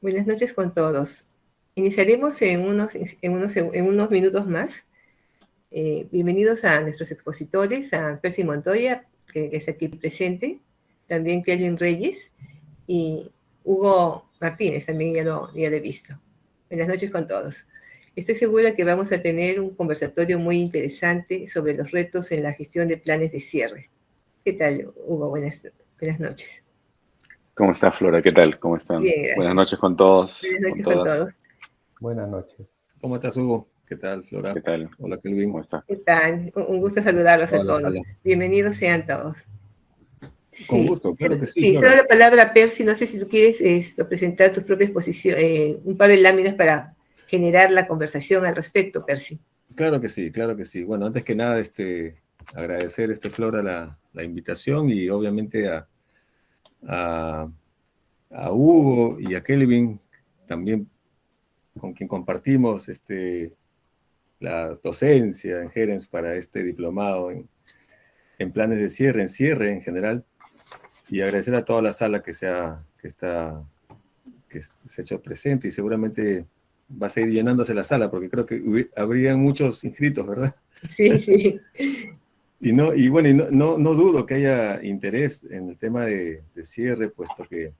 Buenas noches con todos. Iniciaremos en unos minutos más. Bienvenidos a nuestros expositores, a Percy Montoya, que es aquí presente, también Kelvin Reyes y Hugo Martínez, también ya lo he visto. Buenas noches con todos. Estoy segura que vamos a tener un conversatorio muy interesante sobre los retos en la gestión de planes de cierre. ¿Qué tal, Hugo? Buenas noches. ¿Cómo está, Flora? ¿Qué tal? ¿Cómo están? Bien, Buenas gracias. noches con todos, Buenas con noches con todas. todos. Buenas noches. ¿Cómo estás, Hugo? ¿Qué tal, Flora? ¿Qué tal? Hola, Kelvin. ¿Cómo está? ¿Qué tal? Un gusto saludarlos a Toda la todos. sala. Bienvenidos sean todos. Con Sí, gusto, claro que sí, sí, solo Flora. la palabra, Percy. No sé si tú quieres presentar tus propias posiciones, un par de láminas para generar la conversación al respecto, Percy. Claro que sí, claro que sí. Bueno, antes que nada, agradecer, Flora, la invitación y obviamente a, a Hugo y a Kelvin, también con quien compartimos la docencia en Gerens para este diplomado en planes de cierre, en cierre en general, y agradecer a toda la sala que se ha hecho presente y seguramente va a seguir llenándose la sala porque creo que habrían muchos inscritos, ¿verdad? Sí, sí. Y bueno, no dudo que haya interés en el tema de cierre, puesto que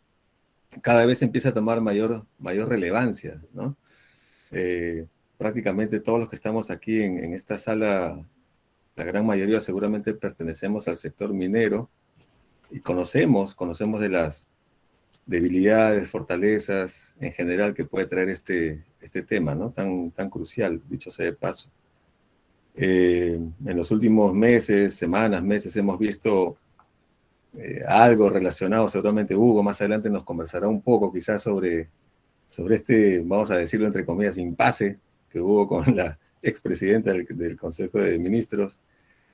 cada vez empieza a tomar mayor relevancia, ¿no? Prácticamente todos los que estamos aquí en esta sala, la gran mayoría seguramente pertenecemos al sector minero y conocemos de las debilidades, fortalezas en general que puede traer este tema, ¿no? Tan crucial, dicho sea de paso. En los últimos meses, hemos visto algo relacionado, seguramente Hugo más adelante nos conversará un poco quizás sobre vamos a decirlo entre comillas, impasse que hubo con la expresidenta del Consejo de Ministros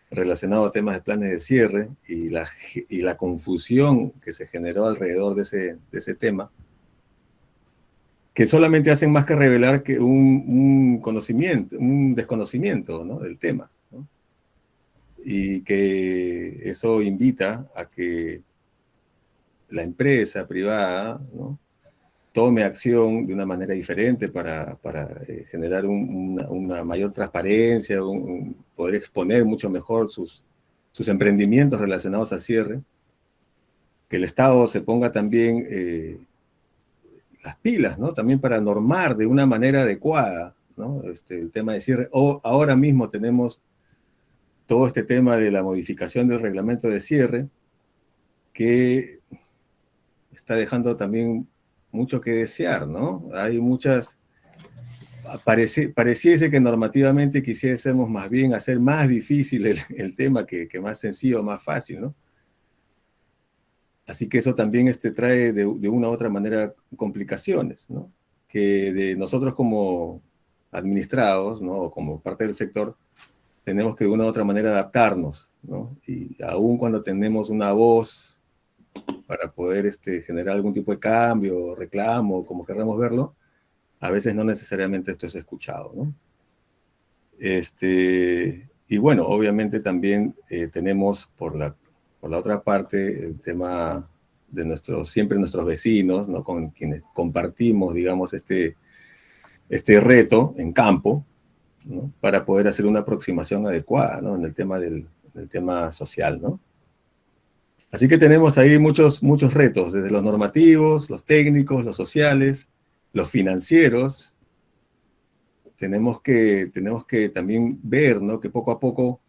relacionado a temas de planes de cierre y la confusión que se generó alrededor de ese tema, que solamente hacen más que revelar que un desconocimiento, ¿no?, del tema, ¿no? Y que eso invita a que la empresa privada, ¿no?, tome acción de una manera diferente para generar una mayor transparencia, poder exponer mucho mejor sus emprendimientos relacionados al cierre, que el Estado se ponga también las pilas, ¿no?, también para normar de una manera adecuada, ¿no?, el tema de cierre. Ahora mismo tenemos todo este tema de la modificación del reglamento de cierre, que está dejando también mucho que desear, ¿no? Hay pareciese que normativamente quisiésemos más bien hacer más difícil el tema que más sencillo, más fácil, ¿no? Así que eso también trae de una u otra manera complicaciones, ¿no?, que de nosotros como administrados, ¿no?, o como parte del sector, tenemos que de una u otra manera adaptarnos, ¿no? Y aún cuando tenemos una voz para poder generar algún tipo de cambio, reclamo, como queramos verlo, a veces no necesariamente esto es escuchado, ¿no? Y bueno, obviamente también tenemos por la otra parte el tema de siempre nuestros vecinos, ¿no?, con quienes compartimos, digamos, este reto en campo, ¿no?, para poder hacer una aproximación adecuada, ¿no?, en el tema social, ¿no? Así que tenemos ahí muchos retos, desde los normativos, los técnicos, los sociales, los financieros. Tenemos que también ver, ¿no?, que poco a poco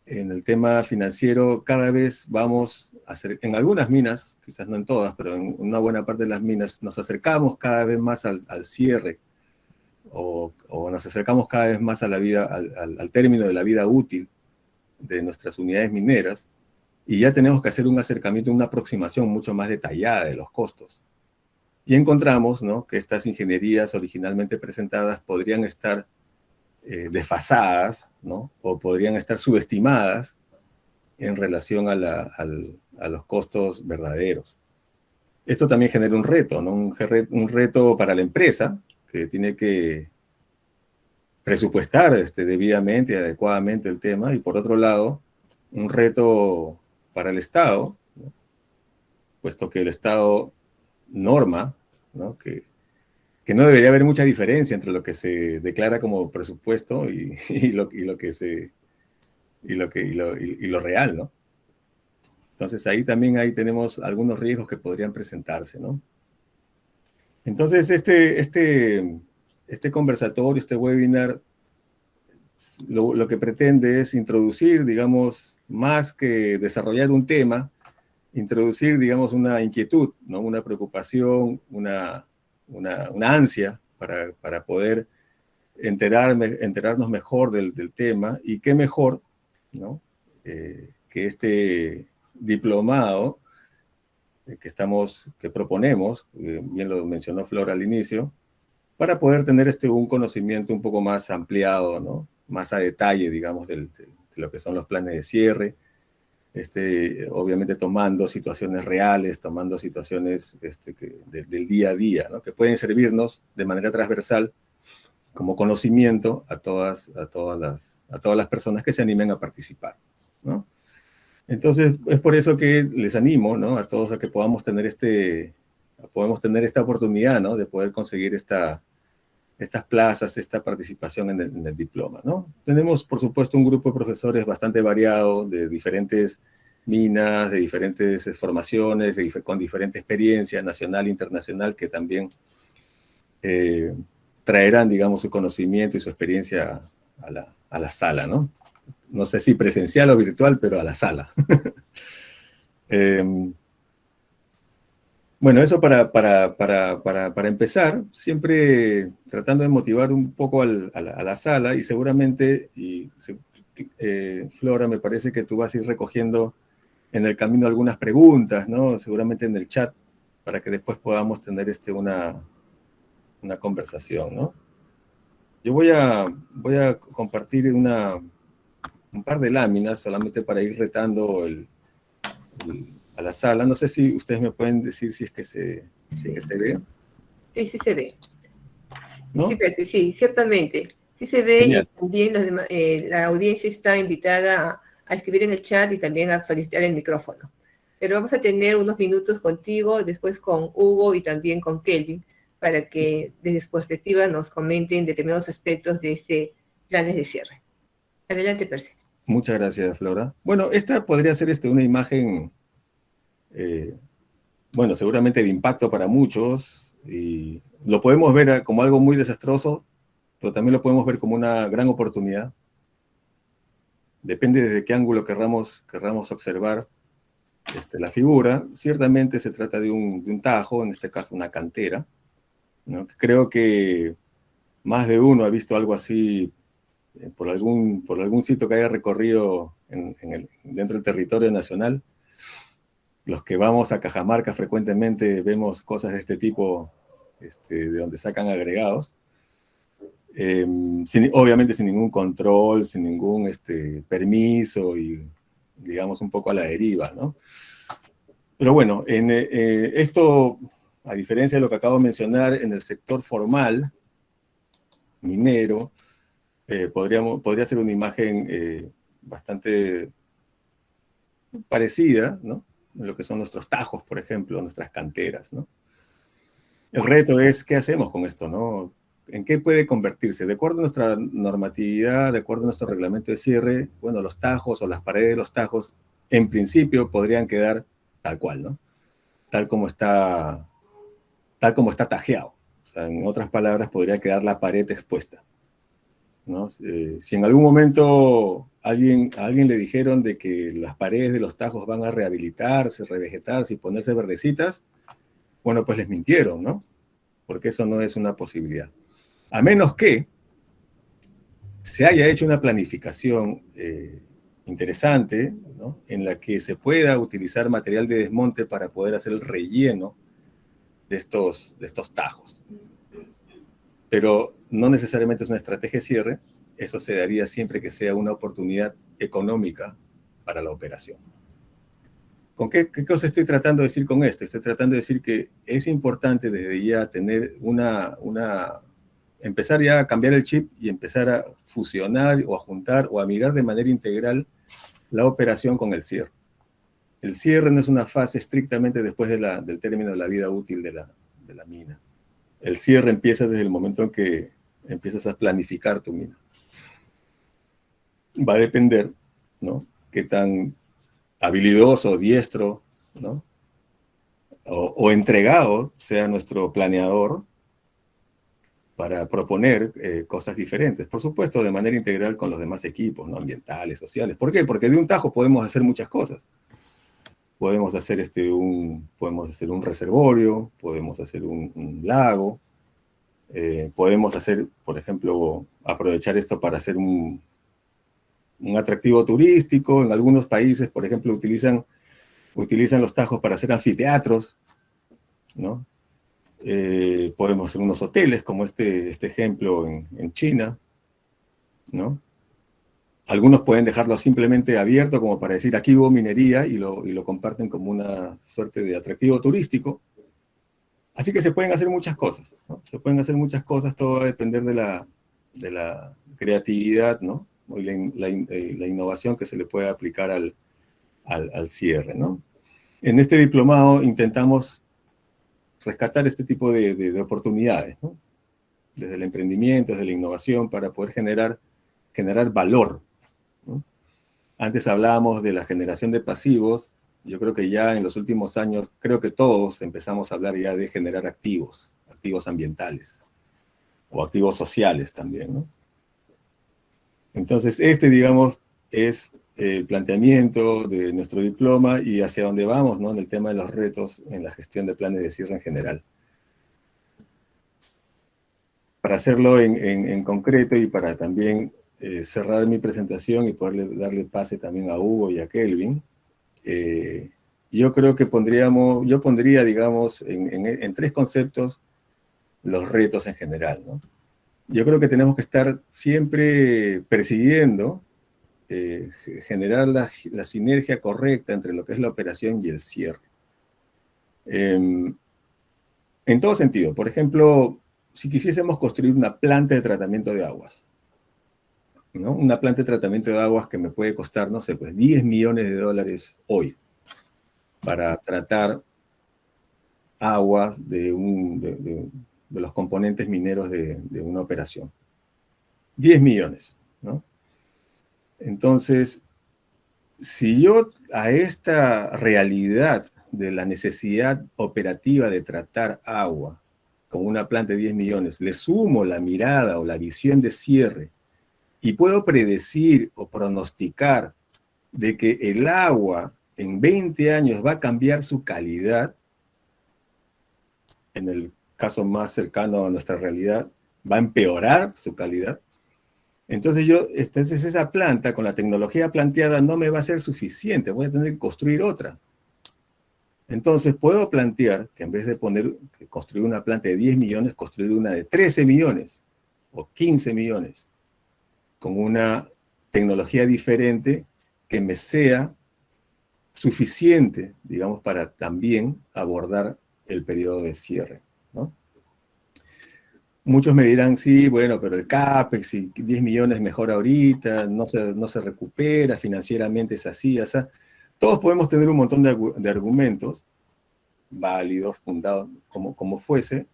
en el tema financiero cada vez vamos a hacer, en algunas minas, quizás no en todas, pero en una buena parte de las minas, nos acercamos cada vez más al cierre, o nos acercamos cada vez más a la vida, al término de la vida útil de nuestras unidades mineras, y ya tenemos que hacer un acercamiento, una aproximación mucho más detallada de los costos. Y encontramos, ¿no?, que estas ingenierías originalmente presentadas podrían estar desfasadas, ¿no?, o podrían estar subestimadas en relación a los costos verdaderos. Esto también genera un reto, ¿no?, un reto para la empresa, que tiene que presupuestar debidamente y adecuadamente el tema, y por otro lado, un reto para el Estado, ¿no?, puesto que el Estado norma, ¿no? Que no debería haber mucha diferencia entre lo que se declara como presupuesto y lo real, ¿no? Entonces ahí también tenemos algunos riesgos que podrían presentarse, ¿no? Entonces este conversatorio, este webinar, lo que pretende es introducir, digamos, más que desarrollar un tema, introducir, digamos, una inquietud, ¿no? Una preocupación, una ansia para poder enterarnos mejor del tema, y qué mejor, ¿no? Que este diplomado que proponemos, bien lo mencionó Flora al inicio, para poder tener un conocimiento un poco más ampliado, ¿no? Más a detalle, digamos, de lo que son los planes de cierre, obviamente tomando situaciones reales, tomando situaciones del día a día, ¿no? Que pueden servirnos de manera transversal como conocimiento a todas las personas que se animen a participar, ¿no? Entonces, es por eso que les animo, ¿no? A todos a que podamos tener esta oportunidad, ¿no? De poder conseguir estas plazas, esta participación en el diploma, ¿no? Tenemos, por supuesto, un grupo de profesores bastante variado, de diferentes minas, de diferentes formaciones, con diferente experiencia nacional e internacional, que también traerán, digamos, su conocimiento y su experiencia a la sala, ¿no? No sé si presencial o virtual, pero a la sala. Bueno, eso para empezar, siempre tratando de motivar un poco a la sala, y seguramente, Flora, me parece que tú vas a ir recogiendo en el camino algunas preguntas, ¿no? Seguramente en el chat, para que después podamos tener una conversación, ¿no? Yo voy a compartir un par de láminas solamente para ir retando a la sala. No sé si ustedes me pueden decir si es que se ve. Sí, sí se ve. ¿No? Sí, Percy, sí, ciertamente. Sí se ve. Genial. Y también la audiencia está invitada a escribir en el chat y también a solicitar el micrófono. Pero vamos a tener unos minutos contigo, después con Hugo y también con Kelvin, para que desde su perspectiva nos comenten determinados aspectos de planes de cierre. Adelante, Percy. Muchas gracias, Flora. Bueno, esta podría ser una imagen, bueno, seguramente de impacto para muchos, y lo podemos ver como algo muy desastroso, pero también lo podemos ver como una gran oportunidad. Depende desde qué ángulo querramos observar la figura. Ciertamente se trata de un tajo, en este caso una cantera, ¿no? Creo que más de uno ha visto algo así por algún sitio que haya recorrido dentro del territorio nacional. Los que vamos a Cajamarca frecuentemente vemos cosas de este tipo, de donde sacan agregados. Obviamente sin ningún control, sin ningún permiso, y digamos un poco a la deriva, ¿no? Pero bueno, esto, a diferencia de lo que acabo de mencionar, en el sector formal, minero, podría ser una imagen bastante parecida, ¿no? En lo que son nuestros tajos, por ejemplo, nuestras canteras, ¿no? El reto es, ¿qué hacemos con esto, no? ¿En qué puede convertirse? De acuerdo a nuestra normatividad, de acuerdo a nuestro reglamento de cierre, bueno, los tajos o las paredes de los tajos, en principio, podrían quedar tal cual, ¿no? Tal como está tajeado. O sea, en otras palabras, podría quedar la pared expuesta, ¿no? Si en algún momento a alguien le dijeron de que las paredes de los tajos van a rehabilitarse, revegetarse y ponerse verdecitas, bueno, pues les mintieron, ¿no? Porque eso no es una posibilidad. A menos que se haya hecho una planificación interesante, ¿no? En la que se pueda utilizar material de desmonte para poder hacer el relleno de estos tajos. Pero no necesariamente es una estrategia de cierre. Eso se daría siempre que sea una oportunidad económica para la operación. ¿Con qué cosa estoy tratando de decir con esto? Estoy tratando de decir que es importante desde ya tener empezar ya a cambiar el chip y empezar a fusionar o a juntar o a mirar de manera integral la operación con el cierre. El cierre no es una fase estrictamente después del término de la vida útil de la mina. El cierre empieza desde el momento en que empiezas a planificar tu mina. Va a depender, ¿no?, qué tan habilidoso, diestro, ¿no?, o entregado sea nuestro planeador para proponer cosas diferentes. Por supuesto, de manera integral con los demás equipos, ¿no?, ambientales, sociales. ¿Por qué? Porque de un tajo podemos hacer muchas cosas. Podemos hacer un reservorio, podemos hacer un lago, podemos hacer, por ejemplo, aprovechar esto para hacer un atractivo turístico. En algunos países, por ejemplo, utilizan los tajos para hacer anfiteatros, ¿no? Podemos hacer unos hoteles, como este ejemplo en China, ¿no? Algunos pueden dejarlo simplemente abierto, como para decir, aquí hubo minería, y lo comparten como una suerte de atractivo turístico. Así que se pueden hacer muchas cosas, ¿no? Se pueden hacer muchas cosas, todo va a depender de la creatividad, ¿no?, y la innovación que se le puede aplicar al cierre, ¿no? En este diplomado intentamos rescatar este tipo de oportunidades, ¿no?, desde el emprendimiento, desde la innovación, para poder generar valor, ¿no? Antes hablábamos de la generación de pasivos. Yo creo que ya en los últimos años, creo que todos empezamos a hablar ya de generar activos ambientales, o activos sociales también, ¿no? Entonces, digamos, es el planteamiento de nuestro diploma y hacia dónde vamos, ¿no?, en el tema de los retos en la gestión de planes de cierre en general. Para hacerlo en concreto, y para también cerrar mi presentación y poder darle pase también a Hugo y a Kelvin, yo creo que yo pondría, digamos, en 3 conceptos los retos en general, ¿no? Yo creo que tenemos que estar siempre persiguiendo generar la sinergia correcta entre lo que es la operación y el cierre. En todo sentido. Por ejemplo, si quisiésemos construir una planta de tratamiento de aguas, ¿no?, una planta de tratamiento de aguas que me puede costar, no sé, pues $10 millones hoy, para tratar aguas de los componentes mineros de una operación. 10 millones, ¿no? Entonces, si yo a esta realidad de la necesidad operativa de tratar agua con una planta de 10 millones, le sumo la mirada o la visión de cierre, y puedo predecir o pronosticar de que el agua en 20 años va a cambiar su calidad, en el caso más cercano a nuestra realidad, va a empeorar su calidad. Entonces esa planta, con la tecnología planteada, no me va a ser suficiente, voy a tener que construir otra. Entonces puedo plantear que en vez de construir una planta de 10 millones, construir una de 13 millones o 15 millones, con una tecnología diferente que me sea suficiente, digamos, para también abordar el periodo de cierre, ¿no? Muchos me dirán, sí, bueno, pero el CAPEX, y 10 millones mejor ahorita, no se recupera, financieramente es así, así. Todos podemos tener un montón de argumentos válidos, fundados, como fuese.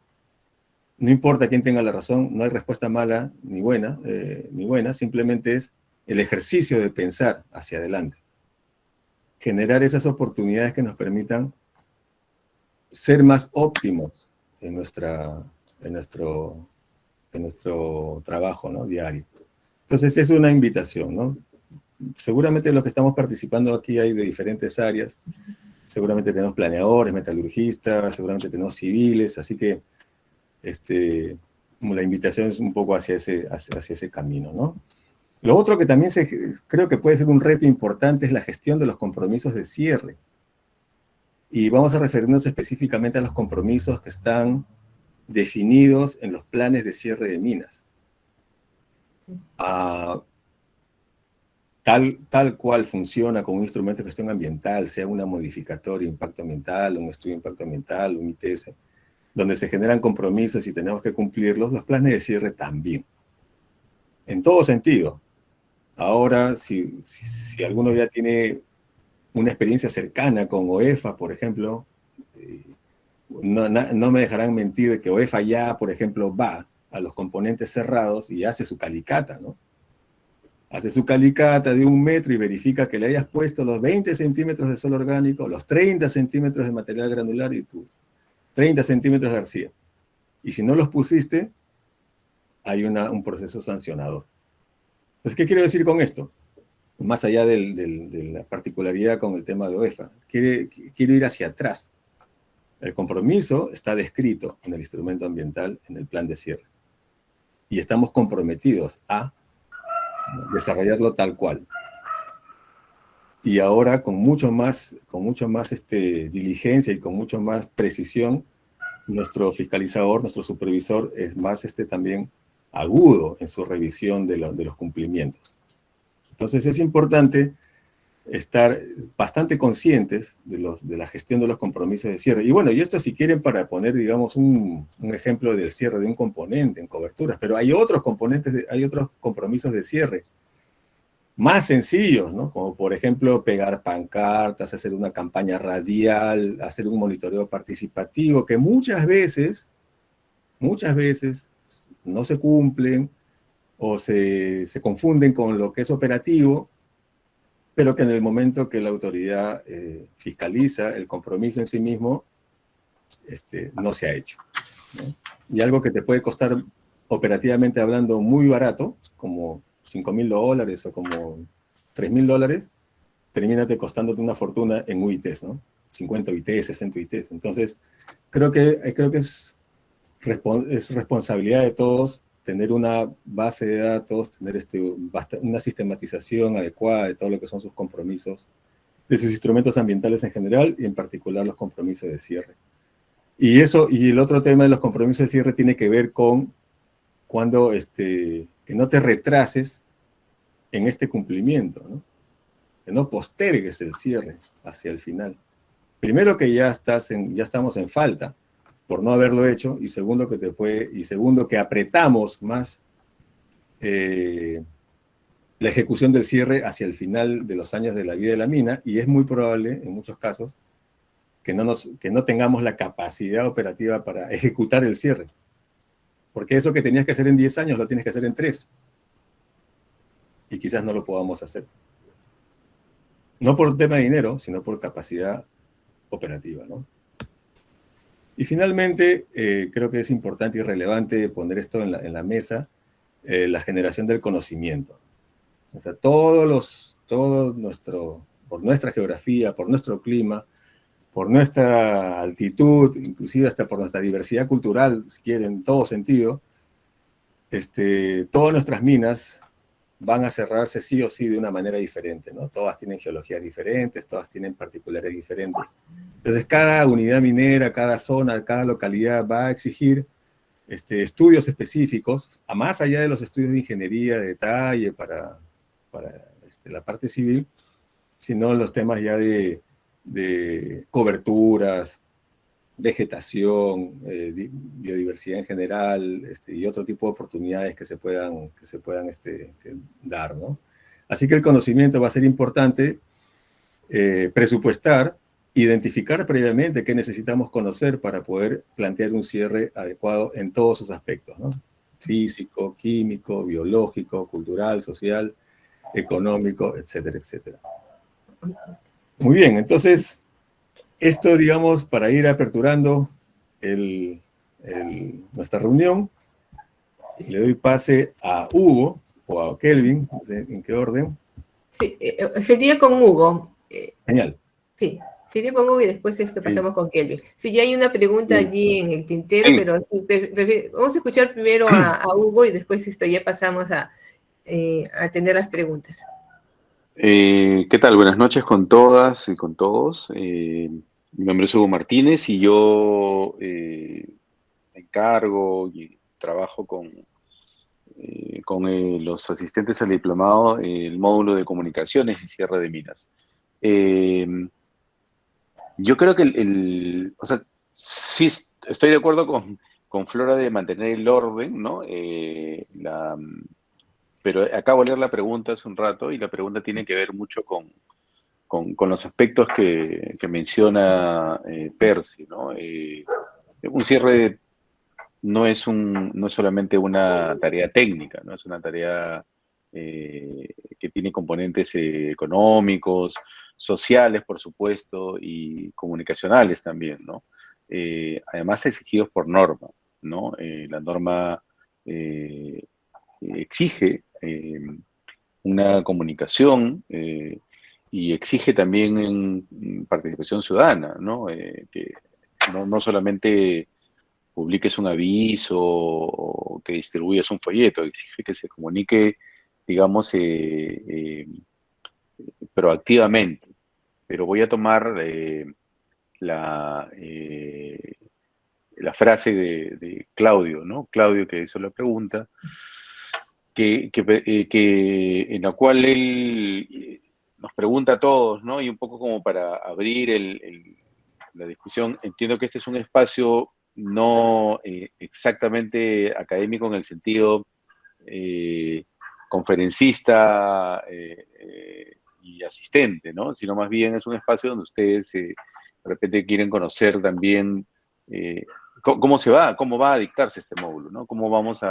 No importa quién tenga la razón, no hay respuesta mala ni buena, simplemente es el ejercicio de pensar hacia adelante. Generar esas oportunidades que nos permitan ser más óptimos en nuestro trabajo, ¿no?, diario. Entonces es una invitación, ¿no? Seguramente los que estamos participando aquí hay de diferentes áreas. Seguramente tenemos planeadores, metalurgistas, seguramente tenemos civiles, así que la invitación es un poco hacia ese camino, ¿no? Lo otro que también creo que puede ser un reto importante es la gestión de los compromisos de cierre. Y vamos a referirnos específicamente a los compromisos que están definidos en los planes de cierre de minas. Tal cual funciona con un instrumento de gestión ambiental, sea una modificatoria de impacto ambiental, un estudio de impacto ambiental, un ITS, donde se generan compromisos y tenemos que cumplirlos, los planes de cierre también. En todo sentido. Ahora, si alguno ya tiene una experiencia cercana con OEFA, por ejemplo, no me dejarán mentir de que OEFA ya, por ejemplo, va a los componentes cerrados y hace su calicata, ¿no? Hace su calicata de 1 metro y verifica que le hayas puesto los 20 centímetros de suelo orgánico, los 30 centímetros de material granular y tus 30 centímetros de arcilla. Y si no los pusiste, hay un proceso sancionador. Entonces, ¿qué quiero decir con esto? Más allá de la particularidad con el tema de OEFA, quiero ir hacia atrás. El compromiso está descrito en el instrumento ambiental, en el plan de cierre. Y estamos comprometidos a desarrollarlo tal cual. Y ahora con mucho más diligencia y con mucho más precisión, nuestro fiscalizador, nuestro supervisor es más también agudo en su revisión de los cumplimientos. Entonces es importante estar bastante conscientes de la gestión de los compromisos de cierre. Y bueno, y esto si quieren para poner, digamos, un ejemplo del cierre de un componente en coberturas, pero hay otros componentes, hay otros compromisos de cierre más sencillos, ¿no? Como por ejemplo pegar pancartas, hacer una campaña radial, hacer un monitoreo participativo, que muchas veces no se cumplen o se confunden con lo que es operativo, pero que en el momento que la autoridad fiscaliza el compromiso en sí mismo, no se ha hecho, ¿no? Y algo que te puede costar operativamente hablando muy barato, como $5.000 o como $3.000, termínate costándote una fortuna en UITs, ¿no? 50 UITs, 60 UITs. Entonces, creo que es responsabilidad de todos tener una base de datos, tener una sistematización adecuada de todo lo que son sus compromisos, de sus instrumentos ambientales en general y en particular los compromisos de cierre. Y el otro tema de los compromisos de cierre tiene que ver con cuando que no te retrases en este cumplimiento, ¿no? Que no postergues el cierre hacia el final. Primero que ya estamos en falta por no haberlo hecho, y segundo que apretamos más la ejecución del cierre hacia el final de los años de la vida de la mina, y es muy probable, en muchos casos, que no tengamos la capacidad operativa para ejecutar el cierre. Porque eso que tenías que hacer en 10 años lo tienes que hacer en 3. Y quizás no lo podamos hacer. No por tema de dinero, sino por capacidad operativa, ¿no? Y finalmente, creo que es importante y relevante poner esto en la mesa, la generación del conocimiento. O sea, por nuestra geografía, por nuestro clima, por nuestra altitud, inclusive hasta por nuestra diversidad cultural, si quieren, en todo sentido, todas nuestras minas van a cerrarse sí o sí de una manera diferente, ¿no? Todas tienen geologías diferentes, todas tienen particulares diferentes. Entonces, cada unidad minera, cada zona, cada localidad va a exigir estudios específicos, a más allá de los estudios de ingeniería de detalle para la parte civil, sino los temas ya de coberturas, vegetación, biodiversidad en general, y otro tipo de oportunidades que se puedan dar, ¿no? Así que el conocimiento va a ser importante, presupuestar, identificar previamente qué necesitamos conocer para poder plantear un cierre adecuado en todos sus aspectos, ¿no? Físico, químico, biológico, cultural, social, económico, etcétera, etcétera. Muy bien, entonces, esto, digamos, para ir aperturando nuestra reunión, le doy pase a Hugo o a Kelvin, no sé en qué orden. Sí, sería con Hugo. Genial. Sí, sería con Hugo y después pasamos con Kelvin. Sí, ya hay una pregunta allí en el tintero, pero sí, vamos a escuchar primero a Hugo y después ya pasamos a atender las preguntas. ¿Qué tal? Buenas noches con todas y con todos. Mi nombre es Hugo Martínez y yo me encargo y trabajo con los asistentes al diplomado, el módulo de comunicaciones y cierre de minas. Yo creo que o sea, sí estoy de acuerdo con Flora de mantener el orden, ¿no? Pero acabo de leer la pregunta hace un rato y la pregunta tiene que ver mucho con los aspectos que menciona Percy, ¿no? un cierre no es solamente una tarea técnica, ¿no? Es una tarea que tiene componentes económicos, sociales, por supuesto, y comunicacionales también, ¿no? Además exigidos por norma, ¿no? La norma exige una comunicación y exige también participación ciudadana, ¿no? Que no solamente publiques un aviso o que distribuyas un folleto, exige que se comunique, digamos, proactivamente. Pero voy a tomar la, eh, la frase de Claudio, ¿no? Claudio que hizo la pregunta, en la cual él nos pregunta a todos, ¿no? Y un poco como para abrir la discusión, entiendo que este es un espacio no exactamente académico en el sentido eh, conferencista y asistente, ¿no? Sino más bien es un espacio donde ustedes de repente quieren conocer también eh, cómo va a dictarse este módulo, ¿no? Cómo vamos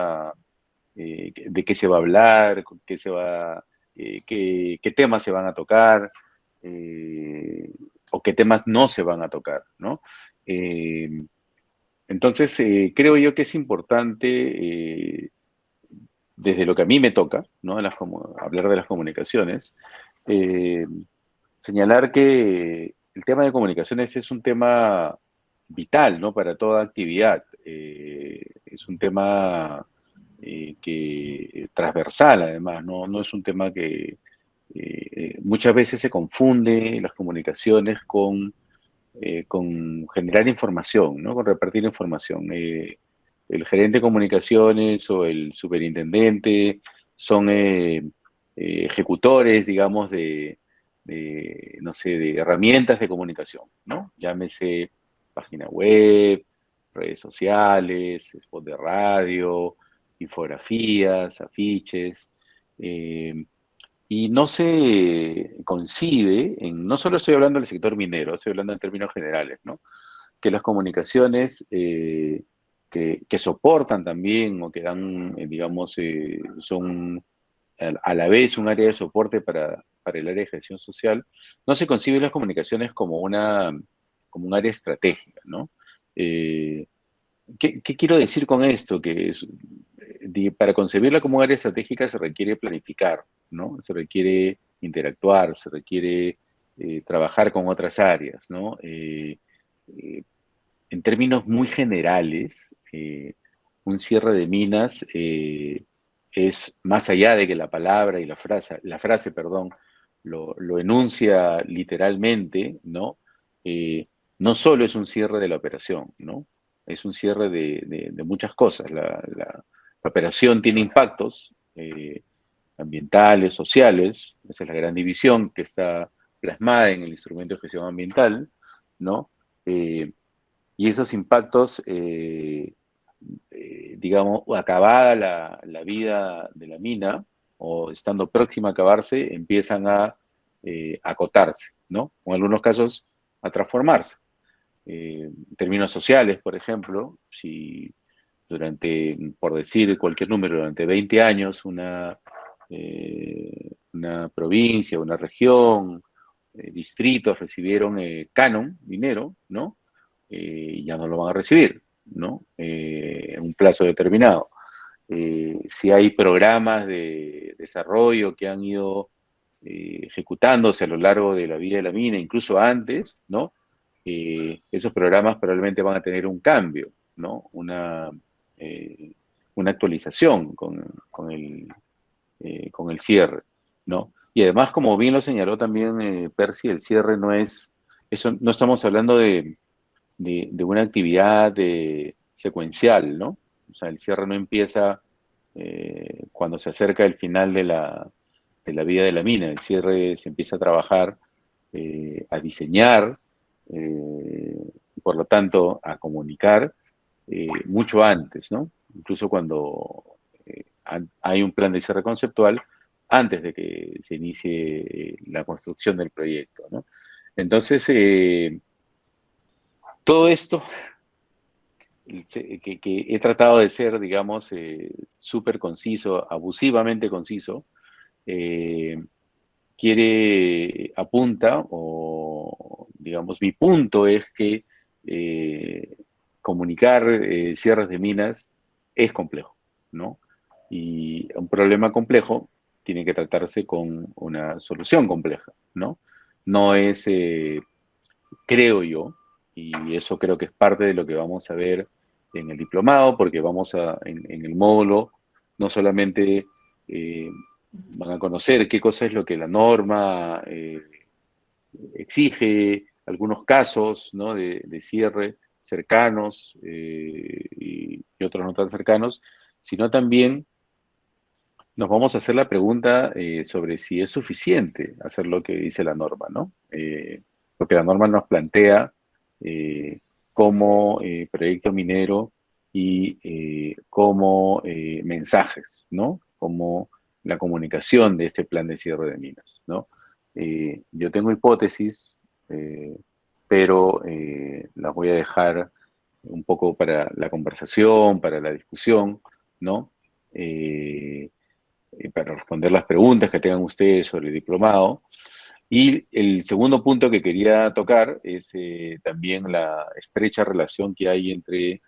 de qué se va a hablar, qué temas se van a tocar, o qué temas no se van a tocar, ¿no? Eh, entonces, creo yo que es importante, desde lo que a mí me toca, ¿no? Hablar de las comunicaciones, eh, señalar que el tema de comunicaciones es un tema vital, ¿no? Para toda actividad. Es un tema que transversal, además, no es un tema que muchas veces se confunde las comunicaciones con generar información, ¿no? Con repartir información. El gerente de comunicaciones o el superintendente son ejecutores, digamos, no sé, de herramientas de comunicación, ¿no? Llámese página web, redes sociales, spot de radio, infografías, afiches, y no se concibe, no solo estoy hablando del sector minero, estoy hablando en términos generales, ¿no? Que las comunicaciones que soportan también o que dan, digamos, son a la vez un área de soporte para el área de gestión social, no se conciben las comunicaciones como un área estratégica, ¿no? Eh, ¿Qué quiero decir con esto? Para concebirla como un área estratégica se requiere planificar, ¿no? Se requiere interactuar, se requiere trabajar con otras áreas, ¿no? Eh, en términos muy generales, un cierre de minas es más allá de que la palabra y perdón, lo enuncia literalmente, ¿no? No solo es un cierre de la operación, ¿no? Es un cierre de muchas cosas. La operación tiene impactos ambientales, sociales, esa es la gran división que está plasmada en el instrumento de gestión ambiental, ¿no? Y esos impactos, digamos, acabada la vida de la mina o estando próxima a acabarse, empiezan a acotarse, ¿no? O en algunos casos a transformarse. En términos sociales, por ejemplo, si por decir cualquier número, durante 20 años una provincia, una región, distritos recibieron canon, dinero, ¿no? Ya no lo van a recibir, ¿no? En un plazo determinado. Si hay programas de desarrollo que han ido ejecutándose a lo largo de la vida de la mina, incluso antes, ¿no? Esos programas probablemente van a tener un cambio, ¿no? Una actualización con el cierre, ¿no? Y además, como bien lo señaló también Percy, el cierre no estamos hablando de una actividad secuencial, ¿no? O sea, el cierre no empieza cuando se acerca el final de la vida de la mina. El cierre se empieza a trabajar, a diseñar, y por lo tanto a comunicar mucho antes, ¿no? Incluso cuando hay un plan de cierre conceptual antes de que se inicie la construcción del proyecto, ¿no? Entonces, todo esto que he tratado de ser, digamos, súper conciso, abusivamente conciso, apunta, o digamos, mi punto es que comunicar cierres de minas es complejo, ¿no? Y un problema complejo tiene que tratarse con una solución compleja, ¿no? No es, creo yo, y eso creo que es parte de lo que vamos a ver en el diplomado, porque en el módulo, no solamente van a conocer qué cosa es lo que la norma exige, algunos casos, ¿no?, de cierre cercanos y otros no tan cercanos, sino también nos vamos a hacer la pregunta sobre si es suficiente hacer lo que dice la norma, ¿no? Porque la norma nos plantea como proyecto minero y como mensajes, ¿no? Como la comunicación de este plan de cierre de minas, ¿no? Yo tengo hipótesis, pero las voy a dejar un poco para la conversación, para la discusión, ¿no? Para responder las preguntas que tengan ustedes sobre el diplomado. Y el segundo punto que quería tocar es también la estrecha relación que hay entre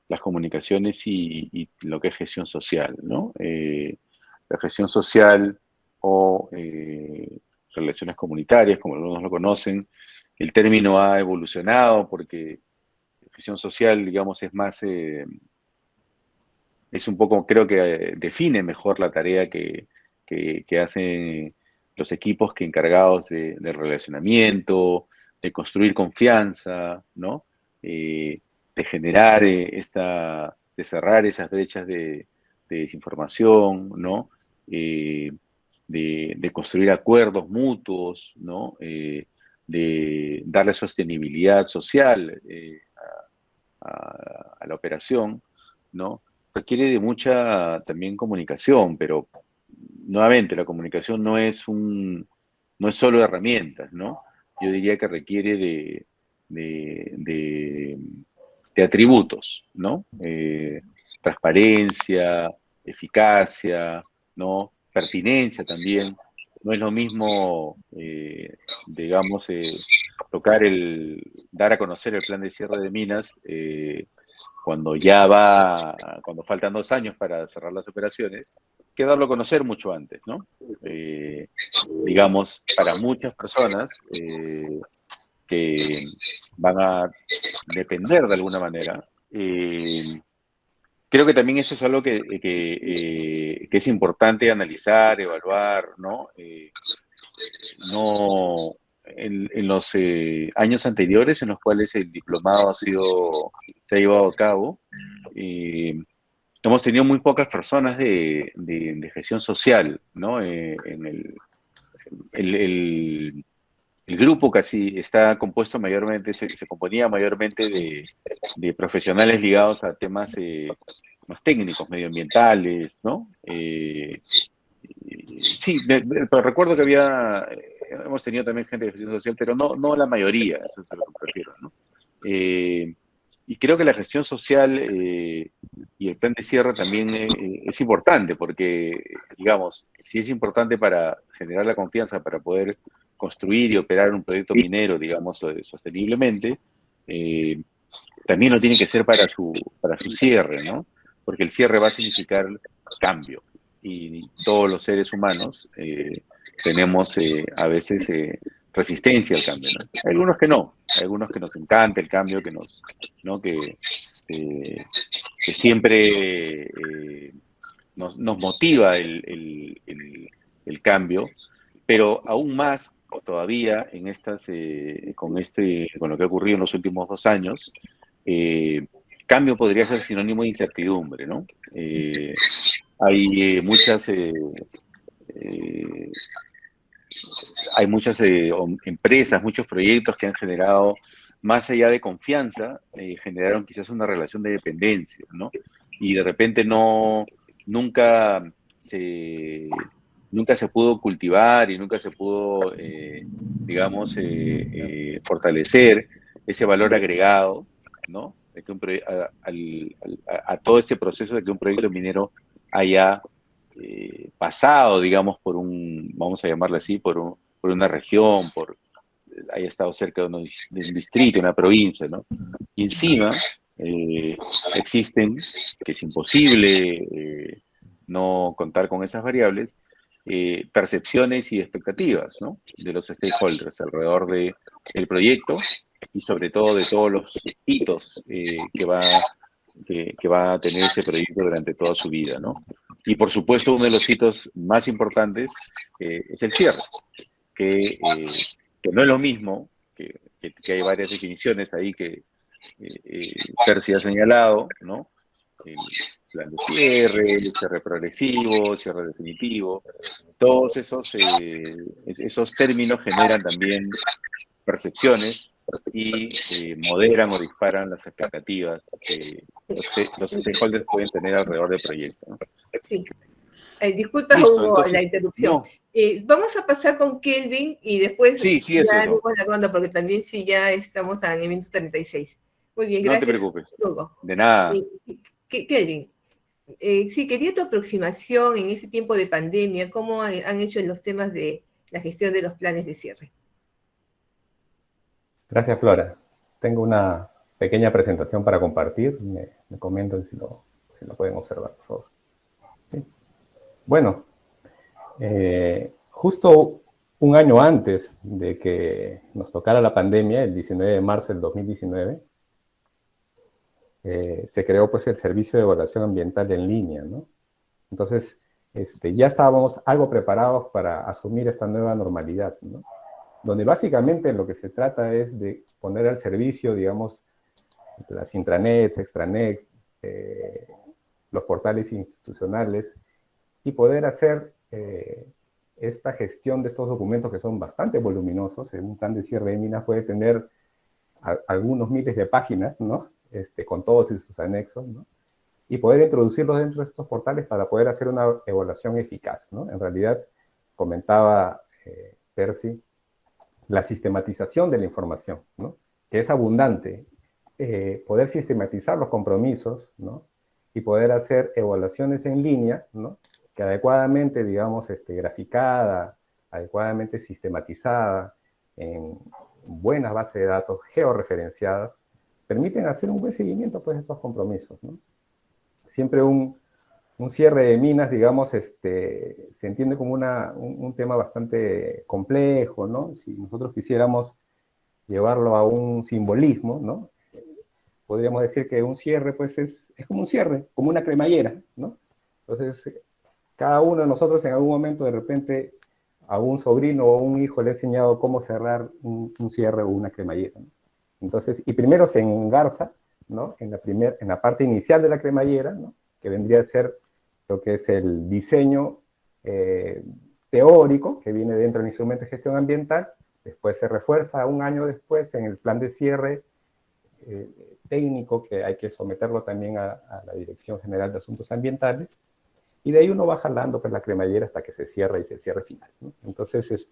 las comunicaciones y lo que es gestión social, ¿no? La gestión social o relaciones comunitarias, como algunos lo conocen, el término ha evolucionado porque gestión social, digamos, es más, es un poco, creo que define mejor la tarea que hacen los equipos que encargados del relacionamiento, de construir confianza, ¿no? De generar de cerrar esas brechas de desinformación, ¿no? De construir acuerdos mutuos, ¿no? De darle sostenibilidad social a la operación, ¿no? Requiere de mucha también comunicación, pero nuevamente la comunicación no es solo herramientas, ¿no? Yo diría que requiere de, de- de atributos, ¿no? Transparencia, eficacia, ¿no? Pertinencia también. No es lo mismo, digamos, dar a conocer el plan de cierre de minas cuando faltan 2 años para cerrar las operaciones, que darlo a conocer mucho antes, ¿no? Digamos, para muchas personas que van a depender de alguna manera, creo que también eso es algo que es importante analizar, evaluar, ¿no? No, en los años anteriores en los cuales el diplomado se ha llevado a cabo, hemos tenido muy pocas personas de gestión social, ¿no? El, el grupo casi está compuesto mayormente, se componía mayormente de profesionales ligados a temas más técnicos, medioambientales, ¿no? Sí, pero recuerdo que hemos tenido también gente de gestión social, pero no la mayoría, eso es a lo que prefiero, ¿no? Y creo que la gestión social y el plan de cierre también es importante, porque, digamos, si es importante para generar la confianza, para poder construir y operar un proyecto minero, digamos, sosteniblemente, también lo tiene que ser para su cierre, ¿no? Porque el cierre va a significar cambio y todos los seres humanos tenemos a veces resistencia al cambio, ¿no? Hay algunos que no, hay algunos que nos encanta el cambio, ¿no? Que siempre nos motiva el cambio, pero aún más todavía con lo que ha ocurrido en los últimos 2 años, cambio podría ser sinónimo de incertidumbre, ¿no? Hay muchas empresas, muchos proyectos que han generado, más allá de confianza, generaron quizás una relación de dependencia, ¿no? Y de repente nunca se, nunca se pudo cultivar y nunca se pudo, digamos, fortalecer ese valor agregado, ¿no? de que a todo ese proceso de que un proyecto minero haya pasado, digamos, vamos a llamarlo así, por una región, haya estado cerca de un distrito, una provincia, ¿no? Y encima existen, que es imposible no contar con esas variables, percepciones y expectativas, ¿no? De los stakeholders alrededor del proyecto y sobre todo de todos los hitos que va a tener ese proyecto durante toda su vida, ¿no? Y por supuesto uno de los hitos más importantes es el cierre, que no es lo mismo, que hay varias definiciones ahí que Percy ha señalado, ¿no? El plan de cierre, el cierre progresivo, cierre definitivo, todos esos términos generan también percepciones y moderan o disparan las expectativas que los stakeholders pueden tener alrededor del proyecto, ¿no? Sí. Disculpa, Listo, Hugo, entonces, la interrupción. no. Vamos a pasar con Kelvin y después Sí, ya eso. haremos la ronda, porque también sí ya estamos en el minuto 36. Muy bien, No te gracias, preocupes. Hugo. De nada. Kelvin, sí, quería tu aproximación en ese tiempo de pandemia, cómo han hecho en los temas de la gestión de los planes de cierre. Gracias, Flora. Tengo una pequeña presentación para compartir. Me comentan si lo pueden observar, por favor. ¿Sí? Bueno, justo un año antes de que nos tocara la pandemia, el 19 de marzo del 2019, se creó pues el Servicio de Evaluación Ambiental en línea, ¿no? Entonces, ya estábamos algo preparados para asumir esta nueva normalidad, ¿no? Donde básicamente lo que se trata es de poner al servicio, digamos, las intranets, extranets, los portales institucionales, y poder hacer esta gestión de estos documentos que son bastante voluminosos. Un plan de cierre de minas puede tener algunos miles de páginas, ¿no? Con todos sus anexos, ¿no? Y poder introducirlos dentro de estos portales para poder hacer una evaluación eficaz, ¿no? En realidad, comentaba Percy, la sistematización de la información, ¿no? Que es abundante, poder sistematizar los compromisos, ¿no? Y poder hacer evaluaciones en línea, ¿no? Que adecuadamente, digamos, graficada, adecuadamente sistematizada, en buenas bases de datos georreferenciadas, permiten hacer un buen seguimiento pues, de estos compromisos, ¿no? Siempre un cierre de minas, digamos, se entiende como un tema bastante complejo, ¿no? Si nosotros quisiéramos llevarlo a un simbolismo, ¿no? Podríamos decir que un cierre, pues, es como un cierre, como una cremallera, ¿no? Entonces, cada uno de nosotros en algún momento, de repente, a un sobrino o un hijo le ha enseñado cómo cerrar un cierre o una cremallera, ¿no? Entonces, y primero se engarza, ¿no? En la parte inicial de la cremallera, ¿no? Que vendría a ser lo que es el diseño teórico, que viene dentro del instrumento de gestión ambiental. Después se refuerza un año después en el plan de cierre técnico, que hay que someterlo también a la Dirección General de Asuntos Ambientales. Y de ahí uno va jalando pues, la cremallera hasta que se cierra y se cierre final, ¿no? Entonces,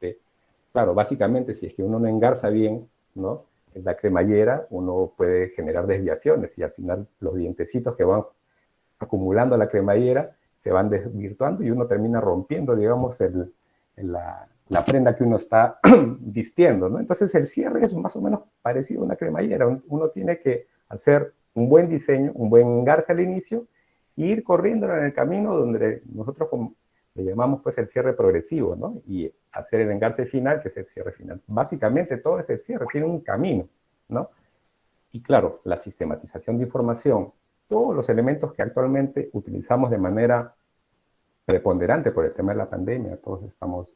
claro, básicamente, si es que uno no engarza bien, ¿no? La cremallera, uno puede generar desviaciones y al final los dientecitos que van acumulando la cremallera se van desvirtuando y uno termina rompiendo, digamos, la prenda que uno está vistiendo, ¿no? Entonces el cierre es más o menos parecido a una cremallera. Uno tiene que hacer un buen diseño, un buen engarce al inicio e ir corriendo en el camino donde nosotros le llamamos pues el cierre progresivo, ¿no? Y hacer el engarce final, que es el cierre final. Básicamente todo ese cierre tiene un camino, ¿no? Y claro, la sistematización de información, todos los elementos que actualmente utilizamos de manera preponderante por el tema de la pandemia, todos estamos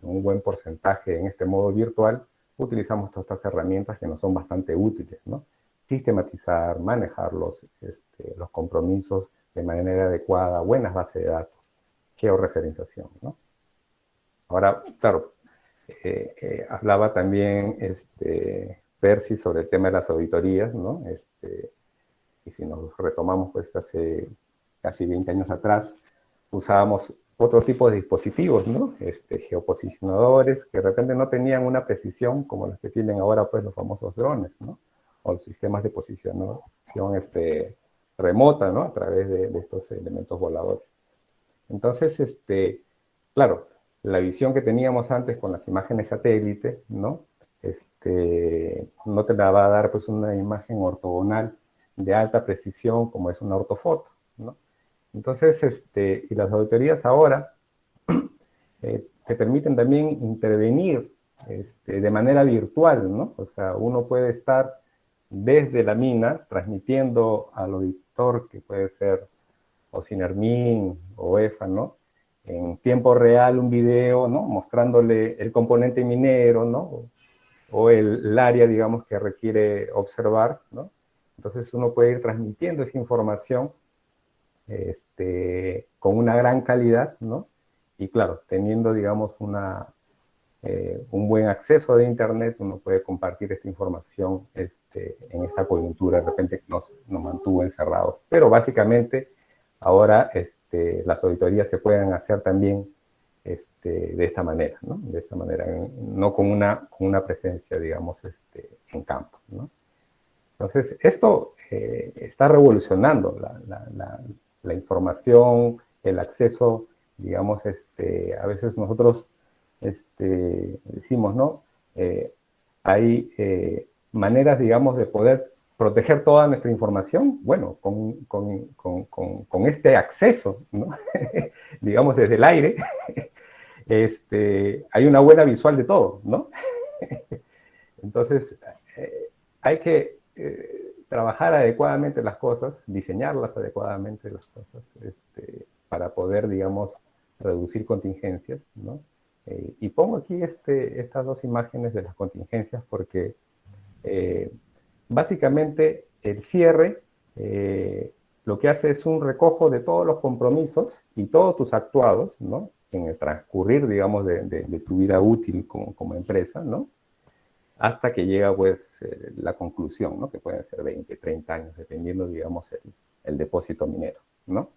en un buen porcentaje en este modo virtual, utilizamos todas estas herramientas que nos son bastante útiles, ¿no? Sistematizar, manejar los compromisos de manera adecuada, buenas bases de datos, georreferenciación, ¿no? Ahora, claro, hablaba también Percy sobre el tema de las auditorías, ¿no? Y si nos retomamos pues hace casi 20 años atrás, usábamos otro tipo de dispositivos, ¿no? Geoposicionadores que de repente no tenían una precisión como las que tienen ahora pues los famosos drones, ¿no? o los sistemas de posicionación remota, ¿no? A través de estos elementos voladores. Entonces, claro, la visión que teníamos antes con las imágenes satélite, ¿no? No te la va a dar pues una imagen ortogonal de alta precisión como es una ortofoto, ¿no? Entonces, y las auditorías ahora te permiten también intervenir de manera virtual, ¿no? O sea, uno puede estar desde la mina transmitiendo al auditor, que puede ser o Cinermin o EFA, ¿no? En tiempo real un video, ¿no? Mostrándole el componente minero, ¿no? O el área, digamos, que requiere observar, ¿no? Entonces uno puede ir transmitiendo esa información con una gran calidad, ¿no? Y claro, teniendo, digamos, un buen acceso de Internet, uno puede compartir esta información en esta coyuntura, de repente que nos mantuvo encerrados. Pero básicamente, ahora las auditorías se pueden hacer también de esta manera, ¿no? De esta manera, no con una presencia, digamos, en campo, ¿no? Entonces, esto está revolucionando la información, el acceso, digamos, a veces nosotros decimos, ¿no? Hay maneras, digamos, de poder proteger toda nuestra información, bueno, con este acceso, ¿no? Digamos, desde el aire, hay una buena visual de todo, ¿no? Entonces, hay que trabajar adecuadamente las cosas, diseñarlas adecuadamente las cosas, para poder, digamos, reducir contingencias, ¿no? Y pongo aquí estas dos imágenes de las contingencias porque básicamente el cierre lo que hace es un recojo de todos los compromisos y todos tus actuados, ¿no? En el transcurrir, digamos, de tu vida útil como empresa, ¿no? Hasta que llega, pues, la conclusión, ¿no? Que pueden ser 20, 30 años, dependiendo, digamos, el depósito minero, ¿no?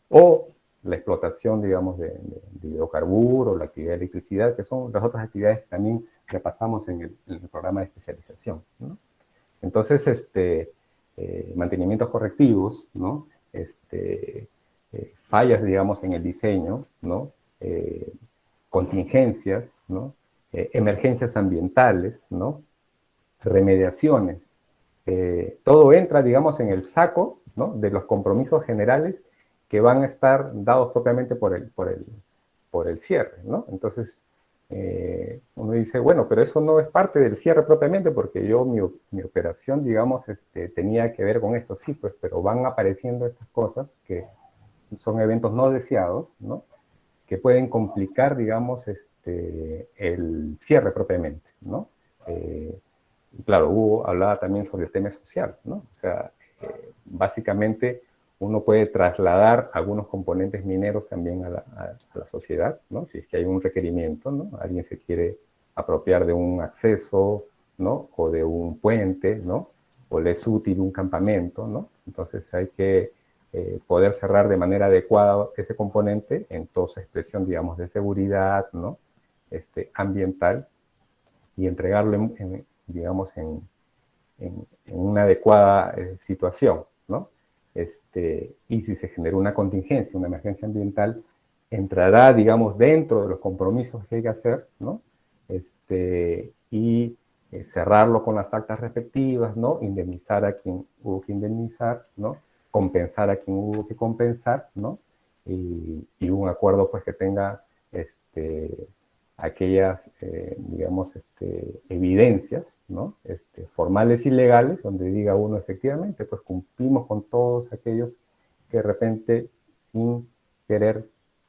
O la explotación, digamos, de hidrocarburos, la actividad de electricidad, que son las otras actividades que también repasamos en el programa de especialización, ¿no? Entonces, mantenimientos correctivos, ¿no? Fallas, digamos, en el diseño, ¿no? Contingencias, ¿no? Emergencias ambientales, ¿no? Remediaciones. Todo entra, digamos, en el saco, ¿no? De los compromisos generales que van a estar dados propiamente por el cierre, ¿no? Entonces, uno dice, bueno, pero eso no es parte del cierre propiamente porque mi operación, digamos, tenía que ver con esto, sí, pues, pero van apareciendo estas cosas que son eventos no deseados, ¿no? Que pueden complicar, digamos, el cierre propiamente, ¿no? Y claro, Hugo hablaba también sobre el tema social, ¿no? O sea, básicamente uno puede trasladar algunos componentes mineros también a la sociedad, ¿no? Si es que hay un requerimiento, ¿no? Alguien se quiere apropiar de un acceso, ¿no? O de un puente, ¿no? O le es útil un campamento, ¿no? Entonces hay que poder cerrar de manera adecuada ese componente en toda su expresión, digamos, de seguridad, ¿no? Ambiental, y entregarlo, digamos, en una adecuada situación, ¿no? Y si se generó una contingencia, una emergencia ambiental, entrará, digamos, dentro de los compromisos que hay que hacer, ¿no? Y cerrarlo con las actas respectivas, ¿no? Indemnizar a quien hubo que indemnizar, ¿no? Compensar a quien hubo que compensar, ¿no? Y un acuerdo, pues, que tenga aquellas, digamos, evidencias, ¿no? Formales y legales, donde diga uno, efectivamente, pues cumplimos con todos aquellos que de repente, sin querer,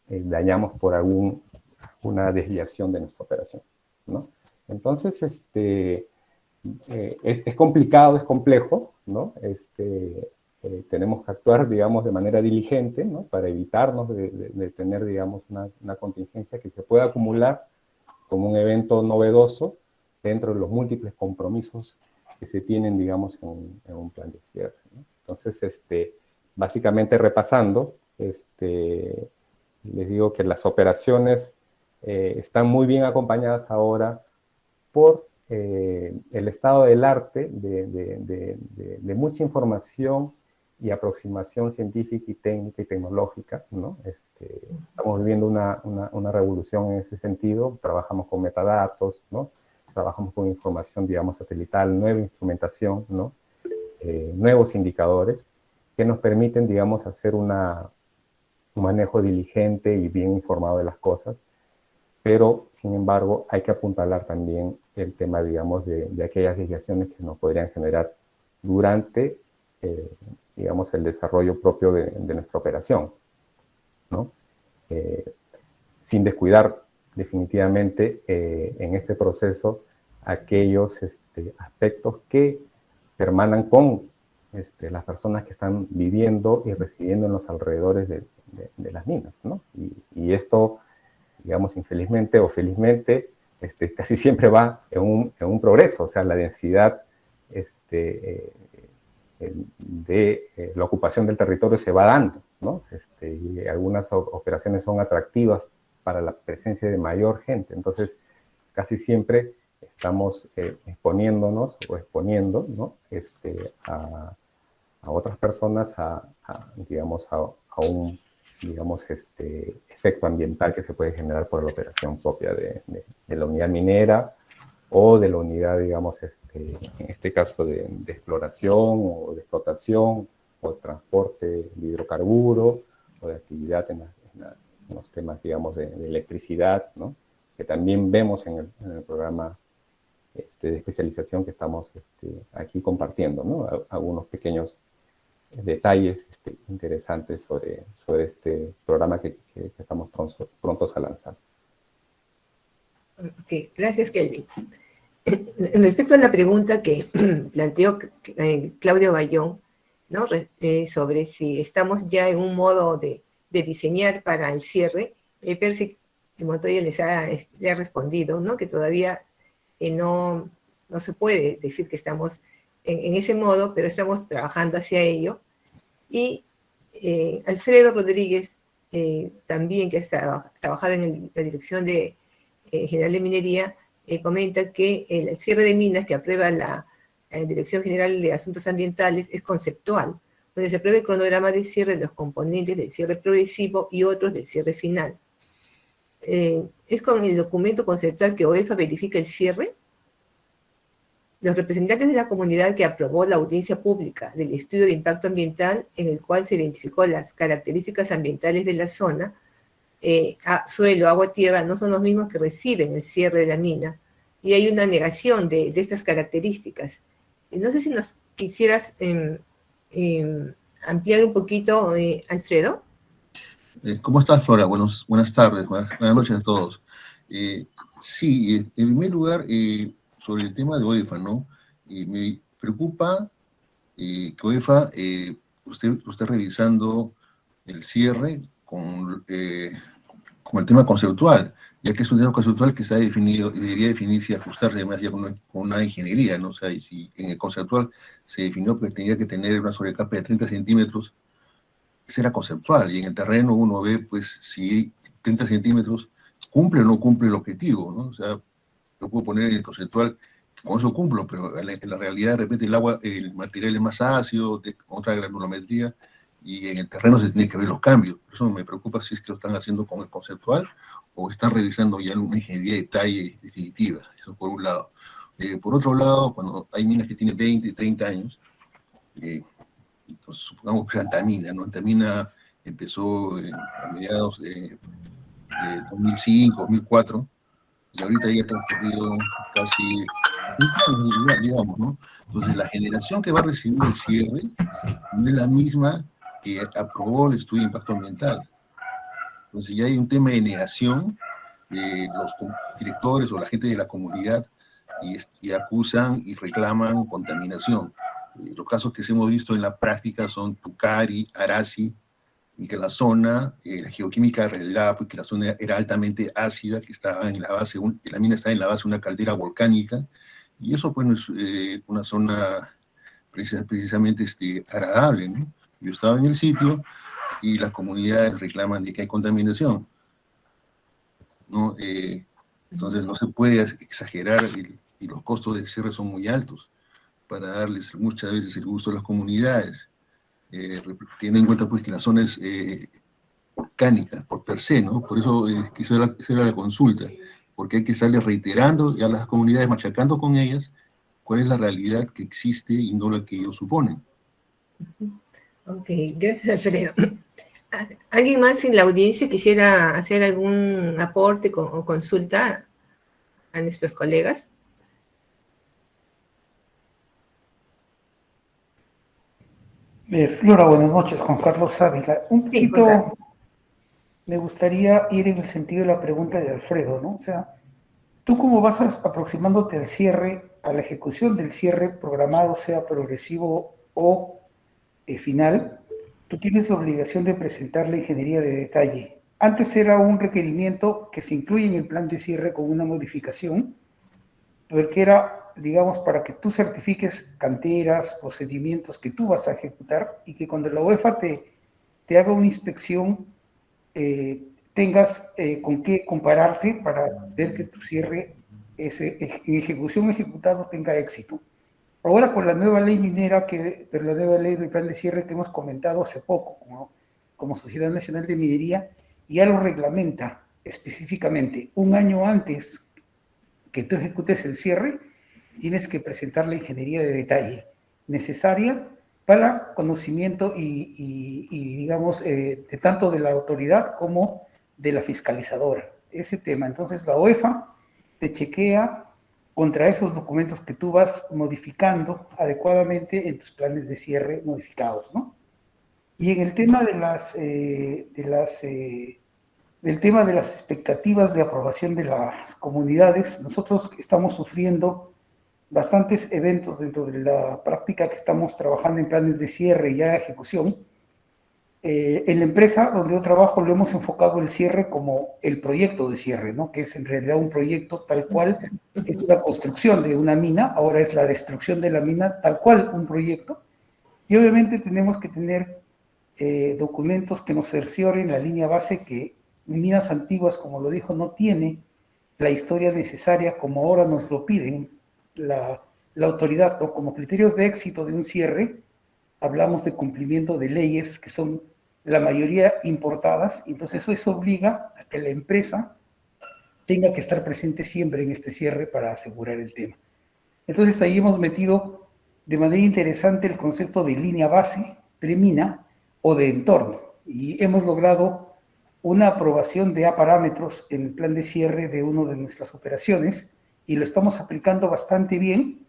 dañamos por alguna desviación de nuestra operación, ¿no? Entonces, es complicado, es complejo, ¿no? Tenemos que actuar, digamos, de manera diligente, ¿no? Para evitarnos de tener, digamos, una contingencia que se pueda acumular como un evento novedoso dentro de los múltiples compromisos que se tienen, digamos, en un plan de cierre, ¿no? Entonces, básicamente repasando, les digo que las operaciones están muy bien acompañadas ahora por el estado del arte de mucha información y aproximación científica y técnica y tecnológica, ¿no? Estamos viviendo una revolución en ese sentido. Trabajamos con metadatos, ¿no? Trabajamos con información, digamos, satelital, nueva instrumentación, ¿no? Nuevos indicadores que nos permiten, digamos, hacer un manejo diligente y bien informado de las cosas, pero, sin embargo, hay que apuntalar también el tema, digamos, de aquellas desviaciones que nos podrían generar durante, digamos, el desarrollo propio de nuestra operación, ¿no? Sin descuidar definitivamente en este proceso aquellos aspectos que hermanan con las personas que están viviendo y residiendo en los alrededores de las minas, ¿no? Y esto, digamos, infelizmente o felizmente, casi siempre va en un progreso. O sea, la densidad de la ocupación del territorio se va dando, ¿no? Y algunas operaciones son atractivas para la presencia de mayor gente. Entonces, casi siempre estamos exponiéndonos o exponiendo, ¿no? A otras personas digamos, a un, digamos, efecto ambiental que se puede generar por la operación propia de la unidad minera o de la unidad, digamos, en este caso de exploración o de explotación o de transporte de hidrocarburos o de actividad en los temas, digamos, de electricidad, ¿no? Que también vemos en el programa de especialización que estamos aquí compartiendo, ¿no? Algunos pequeños detalles interesantes sobre este programa que estamos prontos a lanzar. Ok, gracias, Kelvin. Respecto a la pregunta que planteó Claudio Bayón, ¿no? Sobre si estamos ya en un modo de diseñar para el cierre, Percy Montoya le ha respondido, ¿no? Que todavía no se puede decir que estamos en ese modo, pero estamos trabajando hacia ello. Y Alfredo Rodríguez, también que ha trabajado en la Dirección General de Minería, comenta que el cierre de minas que aprueba la Dirección General de Asuntos Ambientales es conceptual, donde se aprueba el cronograma de cierre de los componentes del cierre progresivo y otros del cierre final. ¿Es con el documento conceptual que OEFA verifica el cierre? Los representantes de la comunidad que aprobó la audiencia pública del estudio de impacto ambiental, en el cual se identificó las características ambientales de la zona, suelo, agua, tierra, no son los mismos que reciben el cierre de la mina, y hay una negación de estas características. No sé si nos quisieras ampliar un poquito, Alfredo. ¿Cómo estás, Flora? Buenas tardes, buenas noches a todos. Sí, en primer lugar, sobre el tema de OEFA, ¿no? Me preocupa que OEFA usted esté revisando el cierre con el tema conceptual, ya que es un tema conceptual que se ha definido y debería definirse y ajustarse más ya con una ingeniería, ¿no? O sea, y si en el conceptual se definió que tenía que tener una sobrecapa de 30 centímetros, eso era conceptual, y en el terreno uno ve, pues, si 30 centímetros cumple o no cumple el objetivo, ¿no? O sea, yo puedo poner en el conceptual, con eso cumplo, pero en la realidad, de repente, el material es más ácido, con otra granulometría, y en el terreno se tienen que ver los cambios. Por eso me preocupa si es que lo están haciendo con el conceptual o están revisando ya una ingeniería de detalle definitiva. Eso por un lado. Por otro lado, cuando hay minas que tienen 20, 30 años, entonces supongamos que Antamina, ¿no? Antamina empezó a mediados de 2005, 2004, y ahorita ya ha transcurrido casi 5 años, digamos, ¿no? Entonces la generación que va a recibir el cierre no es la misma que aprobó el estudio de impacto ambiental. Entonces ya hay un tema de negación de los directores o la gente de la comunidad y acusan y reclaman contaminación. Los casos que hemos visto en la práctica son Tucari, Arasi, y que la zona, la geoquímica revelaba pues, que la zona era altamente ácida, que estaba en la base, la mina estaba en la base de una caldera volcánica, y eso pues no es una zona precisamente agradable, ¿no? Yo estaba en el sitio y las comunidades reclaman de que hay contaminación, ¿no? Entonces no se puede exagerar y los costos del cierre son muy altos para darles muchas veces el gusto a las comunidades. Teniendo en cuenta pues que la zona es volcánica por per se, ¿no? Por eso que esa era la consulta, porque hay que estarle reiterando a las comunidades, machacando con ellas, cuál es la realidad que existe y no la que ellos suponen. Ok, gracias, Alfredo. ¿Alguien más en la audiencia quisiera hacer algún aporte o consulta a nuestros colegas? Flora, buenas noches, Juan Carlos Ávila. Un Sí, poquito me gustaría ir en el sentido de la pregunta de Alfredo, ¿no? O sea, tú cómo vas aproximándote al cierre, a la ejecución del cierre programado, sea progresivo o final, tú tienes la obligación de presentar la ingeniería de detalle. Antes era un requerimiento que se incluye en el plan de cierre con una modificación, porque era, digamos, para que tú certifiques canteras, procedimientos que tú vas a ejecutar y que cuando la UEFA te haga una inspección, tengas con qué compararte para ver que tu cierre en ejecución ejecutado tenga éxito. Ahora con la nueva ley minera, pero la nueva ley del plan de cierre que hemos comentado hace poco, como Sociedad Nacional de Minería, ya lo reglamenta específicamente. Un año antes que tú ejecutes el cierre, tienes que presentar la ingeniería de detalle necesaria para conocimiento y digamos, de tanto de la autoridad como de la fiscalizadora. Ese tema. Entonces, la UEFA te chequea contra esos documentos que tú vas modificando adecuadamente en tus planes de cierre modificados, ¿no? Y en el tema del tema de las expectativas de aprobación de las comunidades, nosotros estamos sufriendo bastantes eventos dentro de la práctica que estamos trabajando en planes de cierre y ya ejecución. En la empresa donde yo trabajo lo hemos enfocado el cierre como el proyecto de cierre, ¿no? Que es en realidad un proyecto tal cual, es una construcción de una mina, ahora es la destrucción de la mina, tal cual un proyecto. Y obviamente tenemos que tener documentos que nos cercioren la línea base que minas antiguas, como lo dijo, no tiene la historia necesaria como ahora nos lo piden la autoridad, ¿no? Como criterios de éxito de un cierre, hablamos de cumplimiento de leyes que son la mayoría importadas, entonces eso obliga a que la empresa tenga que estar presente siempre en este cierre para asegurar el tema. Entonces ahí hemos metido de manera interesante el concepto de línea base, premina o de entorno, y hemos logrado una aprobación de A parámetros en el plan de cierre de una de nuestras operaciones y lo estamos aplicando bastante bien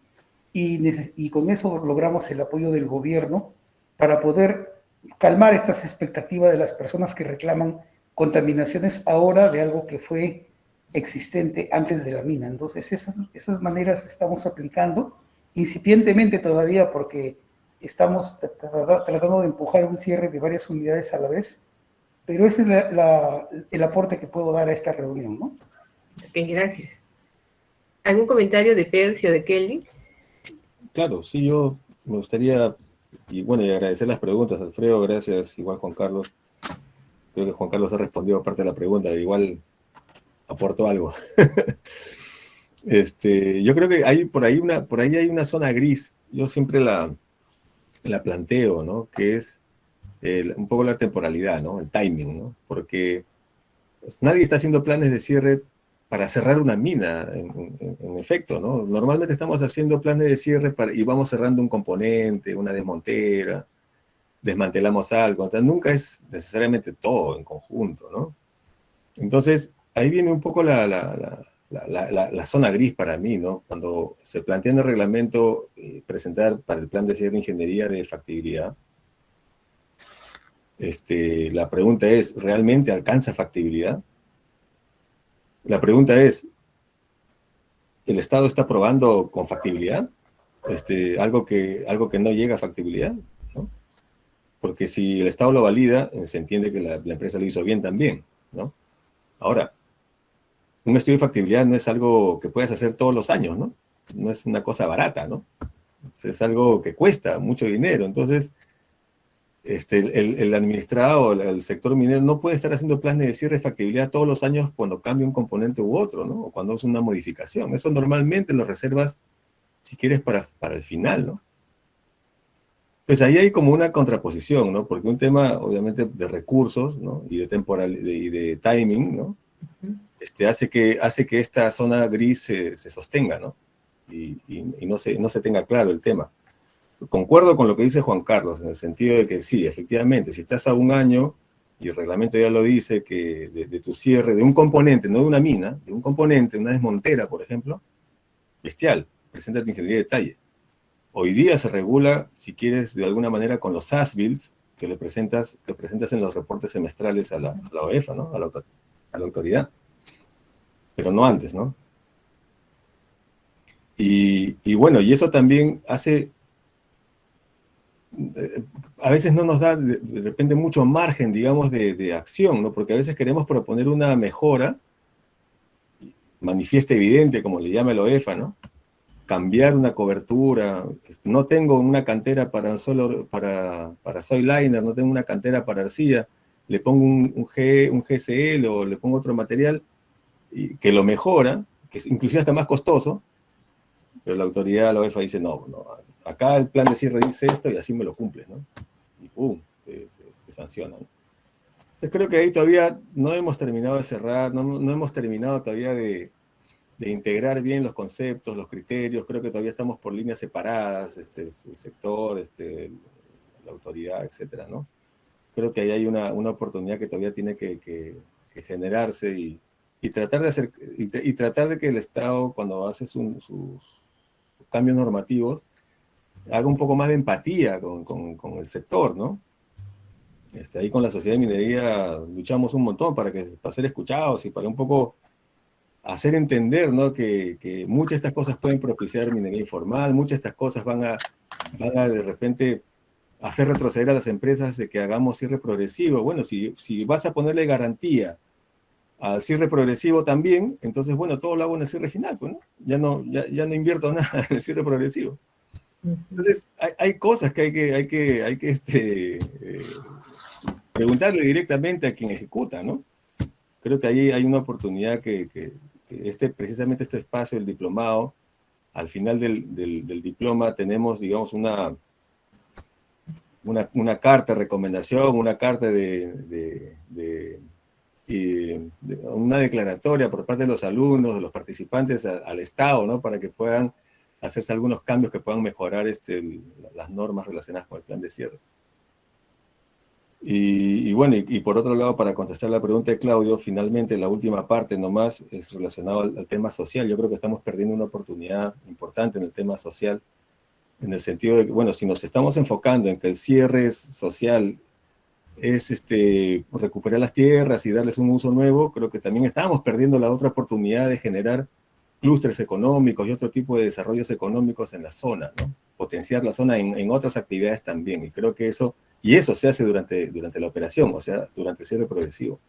y con eso logramos el apoyo del gobierno para poder calmar estas expectativas de las personas que reclaman contaminaciones ahora de algo que fue existente antes de la mina. Entonces esas maneras estamos aplicando incipientemente todavía porque estamos tratando de empujar un cierre de varias unidades a la vez, pero ese es el aporte que puedo dar a esta reunión, ¿no? Ok, gracias. ¿Algún comentario de Percy o de Kelly? Claro, sí, yo me gustaría, y bueno, y agradecer las preguntas, Alfredo, gracias, igual Juan Carlos. Creo que Juan Carlos ha respondido parte de la pregunta, igual aportó algo. Yo creo que hay por ahí hay una zona gris, yo siempre la planteo, ¿no? Que es un poco la temporalidad, ¿no? El timing, ¿no? Porque pues, nadie está haciendo planes de cierre para cerrar una mina, en efecto, ¿no? Normalmente estamos haciendo planes de cierre y vamos cerrando un componente, una desmontera, desmantelamos algo, entonces nunca es necesariamente todo en conjunto, ¿no? Entonces, ahí viene un poco la zona gris para mí, ¿no? Cuando se plantea en el reglamento presentar para el plan de cierre de ingeniería de factibilidad, la pregunta es, ¿realmente alcanza factibilidad? La pregunta es, ¿el Estado está probando con factibilidad? Algo que no llega a factibilidad, ¿no? Porque si el Estado lo valida, se entiende que la empresa lo hizo bien también, ¿no? Ahora, un estudio de factibilidad no es algo que puedas hacer todos los años, ¿no? No es una cosa barata, ¿no? Es algo que cuesta mucho dinero. Entonces, el administrado o el sector minero no puede estar haciendo planes de cierre de factibilidad todos los años cuando cambia un componente u otro, ¿no? O cuando es una modificación. Eso normalmente lo reservas, si quieres, para el final, ¿no? Pues ahí hay como una contraposición, ¿no? Porque un tema, obviamente, de recursos, ¿no? Y de temporal, y de timing, ¿no? Hace que esta zona gris se sostenga, ¿no? Y no se tenga claro el tema. Concuerdo con lo que dice Juan Carlos, en el sentido de que sí, efectivamente, si estás a un año, y el reglamento ya lo dice, que de tu cierre, de un componente, no de una mina, de un componente, una desmontera, por ejemplo, bestial, presenta tu ingeniería de detalle. Hoy día se regula, si quieres, de alguna manera con los as-builds que presentas en los reportes semestrales a la OEFA, ¿no? A la autoridad. Pero no antes, ¿no? Y bueno, y eso también hace... a veces no nos da de repente mucho margen, digamos, de acción, ¿no? Porque a veces queremos proponer una mejora manifiesta evidente, como le llama la OEFA, ¿no? Cambiar una cobertura, no tengo una cantera para soil liner, no tengo una cantera para arcilla, le pongo un GCL o le pongo otro material que lo mejora, que inclusive está más costoso, pero la autoridad, la OEFA dice, no, acá el plan de cierre dice esto y así me lo cumple, ¿no? Y ¡pum! Te sancionan. Entonces creo que ahí todavía no hemos terminado de cerrar, no hemos terminado todavía de integrar bien los conceptos, los criterios. Creo que todavía estamos por líneas separadas, el sector, la autoridad, etcétera, ¿no? Creo que ahí hay una oportunidad que todavía tiene que generarse y tratar de que el Estado, cuando hace sus cambios normativos, haga un poco más de empatía con el sector, ¿no? Ahí con la sociedad de minería luchamos un montón para ser escuchados y para un poco hacer entender, ¿no? Que muchas de estas cosas pueden propiciar minería informal, muchas de estas cosas van a de repente hacer retroceder a las empresas de que hagamos cierre progresivo. Bueno, si vas a ponerle garantía al cierre progresivo también, entonces, bueno, todo lo hago en el cierre final, pues, ¿no? Ya no invierto nada en el cierre progresivo. Entonces, hay cosas que hay que preguntarle directamente a quien ejecuta, ¿no? Creo que ahí hay una oportunidad que precisamente este espacio, el diplomado, al final del diploma tenemos, digamos, una carta de recomendación, una carta una declaratoria por parte de los alumnos, de los participantes al Estado, ¿no? Para que puedan hacerse algunos cambios que puedan mejorar las normas relacionadas con el plan de cierre. Y bueno, y por otro lado, para contestar la pregunta de Claudio, finalmente la última parte nomás es relacionado al tema social. Yo creo que estamos perdiendo una oportunidad importante en el tema social, en el sentido de que, bueno, si nos estamos enfocando en que el cierre social es recuperar las tierras y darles un uso nuevo, creo que también estamos perdiendo la otra oportunidad de generar clústeres económicos y otro tipo de desarrollos económicos en la zona, ¿no? Potenciar la zona en otras actividades también. Y creo que eso se hace durante la operación, o sea, durante el cierre progresivo.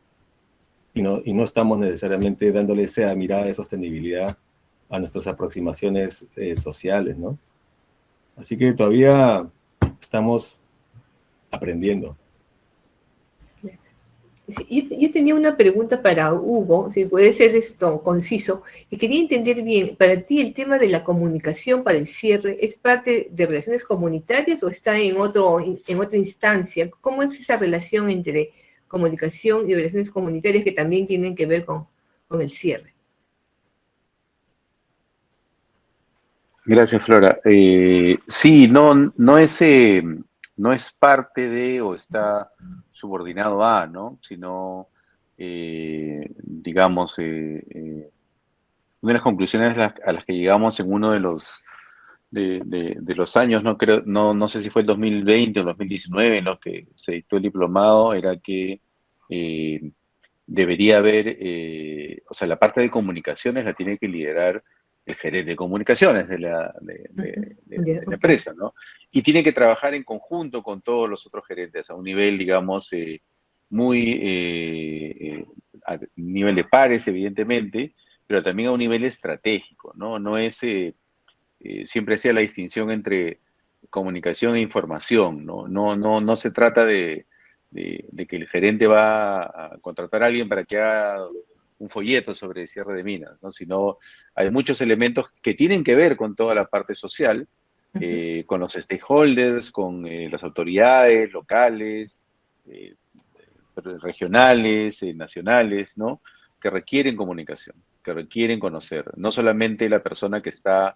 Y no estamos necesariamente dándole esa mirada de sostenibilidad a nuestras aproximaciones sociales, ¿no? Así que todavía estamos aprendiendo. Yo tenía una pregunta para Hugo, si puede ser esto conciso, y quería entender bien, para ti el tema de la comunicación para el cierre, ¿es parte de relaciones comunitarias o está en otra instancia? ¿Cómo es esa relación entre comunicación y relaciones comunitarias que también tienen que ver con el cierre? Gracias, Flora. Sí, no es parte de o está subordinado a, ¿no? Sino, digamos, una de las conclusiones a las que llegamos en uno de los años, no sé si fue el 2020 o el 2019, en los que se dictó el diplomado, era que debería haber, o sea, la parte de comunicaciones la tiene que liderar el gerente de comunicaciones de la empresa, ¿no? Y tiene que trabajar en conjunto con todos los otros gerentes a un nivel, digamos, a nivel de pares, evidentemente, pero también a un nivel estratégico, ¿no? No es, siempre hacía la distinción entre comunicación e información, ¿no? No se trata de que el gerente va a contratar a alguien para que haga un folleto sobre cierre de minas, ¿no? Sino hay muchos elementos que tienen que ver con toda la parte social, con los stakeholders, con las autoridades locales, eh, regionales, nacionales, ¿no? Que requieren comunicación, que requieren conocer. No solamente la persona que está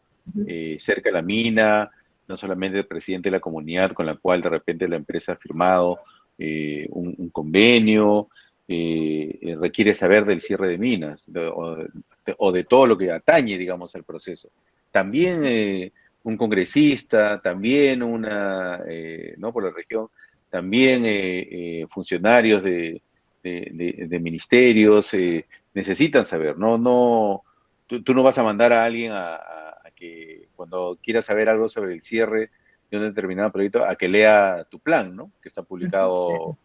cerca de la mina, no solamente el presidente de la comunidad con la cual de repente la empresa ha firmado un convenio, requiere saber del cierre de minas o de todo lo que atañe, digamos, al proceso. También un congresista, también ¿no? Por la región, también funcionarios de ministerios necesitan saber, ¿no? Tú no vas a mandar a alguien a que cuando quiera saber algo sobre el cierre de un determinado proyecto, a que lea tu plan, ¿no? Que está publicado.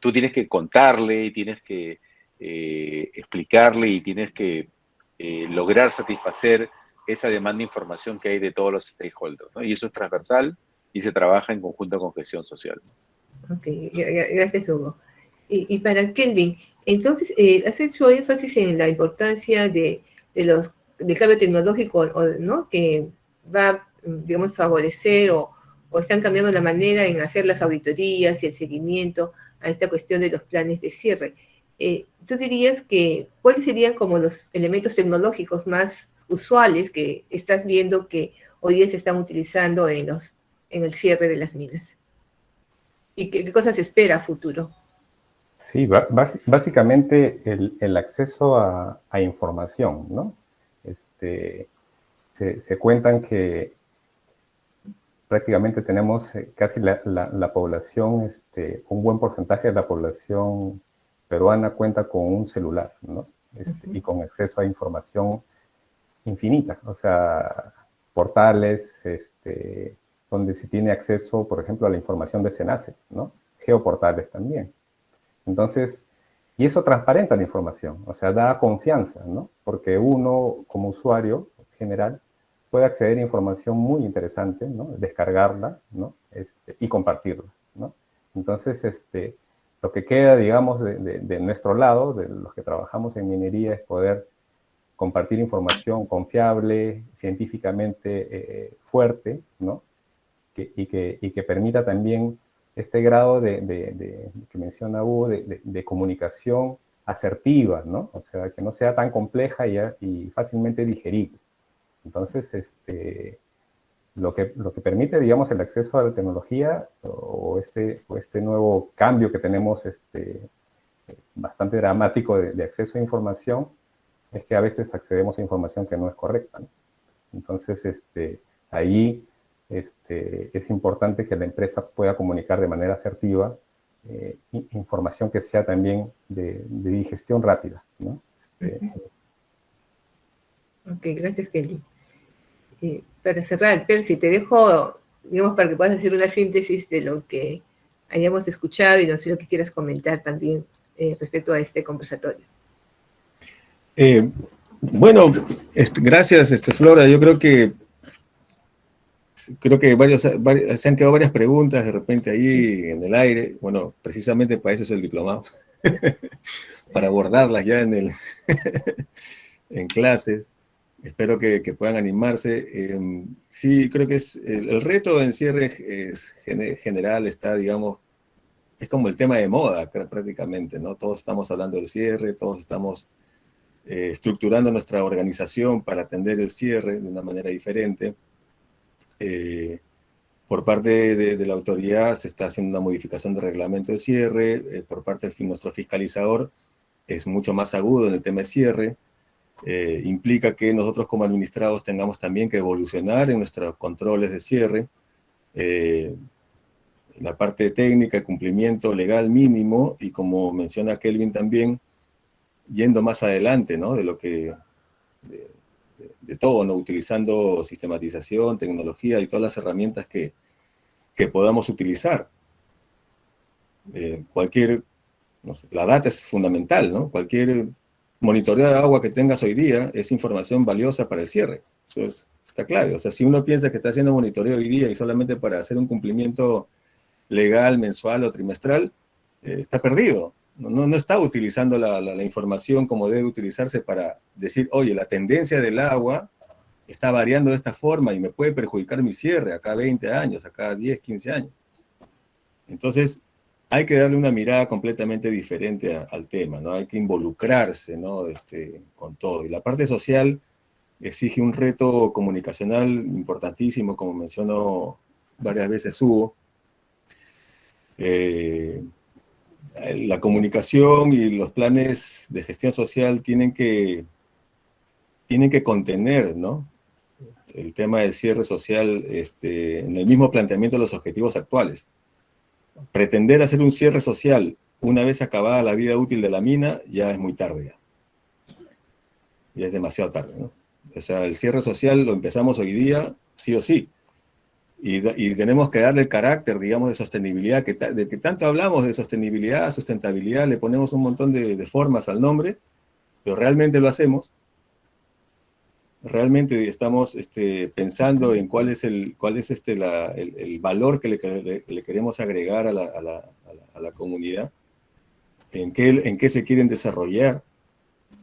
Tú tienes que contarle y tienes que explicarle y tienes que lograr satisfacer esa demanda de información que hay de todos los stakeholders, ¿no? Y eso es transversal y se trabaja en conjunto con gestión social. Ok, gracias, Hugo. Y para Kelvin, entonces, has hecho énfasis en la importancia del cambio tecnológico, ¿no? Que va, digamos, favorecer o están cambiando la manera en hacer las auditorías y el seguimiento a esta cuestión de los planes de cierre. ¿Tú dirías cuáles serían como los elementos tecnológicos más usuales que estás viendo que hoy día se están utilizando en el cierre de las minas? ¿Y qué cosas se espera a futuro? Sí, básicamente el acceso a información, ¿no? Se cuentan que prácticamente tenemos casi la población, un buen porcentaje de la población peruana cuenta con un celular, ¿no? Y con acceso a información infinita, o sea, portales, donde se tiene acceso, por ejemplo, a la información de SENACE, ¿no? Geoportales también. Entonces, y eso transparenta la información, o sea, da confianza, ¿no? Porque uno, como usuario general, puede acceder a información muy interesante, ¿no? Descargarla, ¿no? Y compartirla, ¿no? Entonces, lo que queda, digamos, de nuestro lado, de los que trabajamos en minería, es poder compartir información confiable, científicamente fuerte, ¿no? Y que permita también este grado que menciona Hugo, de comunicación asertiva, ¿no? O sea, que no sea tan compleja y fácilmente digerible. Entonces, lo que permite, digamos, el acceso a la tecnología o este nuevo cambio que tenemos bastante dramático de acceso a información es que a veces accedemos a información que no es correcta, ¿no? Entonces, ahí es importante que la empresa pueda comunicar de manera asertiva información que sea también de digestión rápida, ¿no? Ok, gracias, Kelly. Para cerrar, Percy, te dejo, digamos, para que puedas hacer una síntesis de lo que hayamos escuchado y no sé lo que quieras comentar también respecto a este conversatorio. Bueno, gracias, Flora. Yo creo que se han quedado varias preguntas de repente ahí en el aire. Bueno, precisamente para eso es el diplomado, para abordarlas ya en clases. Espero que puedan animarse. Sí, creo que es el reto en cierre general está, digamos, es como el tema de moda prácticamente, ¿no? Todos estamos hablando del cierre, todos estamos estructurando nuestra organización para atender el cierre de una manera diferente. Por parte de la autoridad se está haciendo una modificación de reglamento de cierre, por parte de nuestro fiscalizador es mucho más agudo en el tema de cierre, implica que nosotros como administrados tengamos también que evolucionar en nuestros controles de cierre, la parte técnica, cumplimiento legal mínimo, y como menciona Kelvin también, yendo más adelante, ¿no? De lo que... de todo, ¿no? Utilizando sistematización, tecnología y todas las herramientas que podamos utilizar. No sé, la data es fundamental, ¿no? Cualquier monitoreo de agua que tengas hoy día es información valiosa para el cierre. Eso está clave. O sea, si uno piensa que está haciendo monitoreo hoy día y solamente para hacer un cumplimiento legal, mensual o trimestral, está perdido. No está utilizando la información como debe utilizarse para decir, oye, la tendencia del agua está variando de esta forma y me puede perjudicar mi cierre acá 20 años, acá 10, 15 años. Entonces, hay que darle una mirada completamente diferente al tema, ¿no? Hay que involucrarse, ¿no? Con todo. Y la parte social exige un reto comunicacional importantísimo, como mencionó varias veces Hugo. La comunicación y los planes de gestión social tienen que contener, ¿no? El tema del cierre social en el mismo planteamiento de los objetivos actuales. Pretender hacer un cierre social una vez acabada la vida útil de la mina ya es muy tarde. Ya es demasiado tarde, ¿no? O sea, el cierre social lo empezamos hoy día, sí o sí. Y tenemos que darle el carácter, digamos, de sostenibilidad, de que tanto hablamos de sostenibilidad, sustentabilidad, le ponemos un montón de formas al nombre, pero realmente lo hacemos. Realmente estamos pensando en cuál es el valor que le queremos agregar a la comunidad, en qué se quieren desarrollar,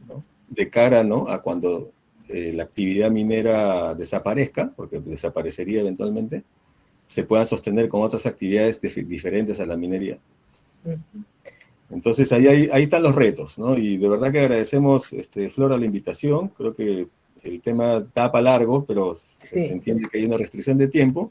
¿no? De cara, ¿no? A cuando la actividad minera desaparezca, porque desaparecería eventualmente, se puedan sostener con otras actividades diferentes a la minería. Entonces ahí están los retos, ¿no? Y de verdad que agradecemos, Flora, la invitación. Creo que el tema da para largo, pero se entiende que hay una restricción de tiempo.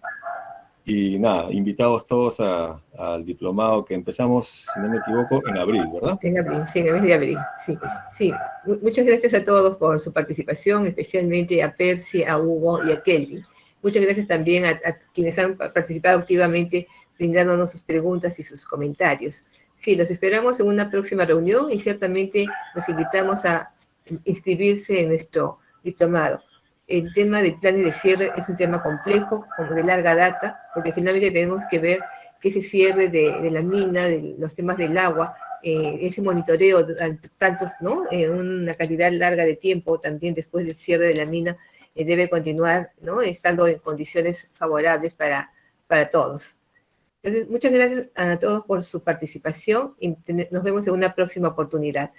Y nada, invitados todos al diplomado que empezamos, si no me equivoco, en abril, ¿verdad? En abril, sí, en el mes de abril, sí. Sí, muchas gracias a todos por su participación, especialmente a Percy, a Hugo y a Kelvin. Muchas gracias también a quienes han participado activamente, brindándonos sus preguntas y sus comentarios. Sí, los esperamos en una próxima reunión y ciertamente los invitamos a inscribirse en nuestro diplomado. El tema de planes de cierre es un tema complejo, como de larga data, porque finalmente tenemos que ver que ese cierre de la mina, de los temas del agua, ese monitoreo durante tantos, ¿no? Una cantidad larga de tiempo también después del cierre de la mina, debe continuar, ¿no? Estando en condiciones favorables para todos. Entonces, muchas gracias a todos por su participación y nos vemos en una próxima oportunidad.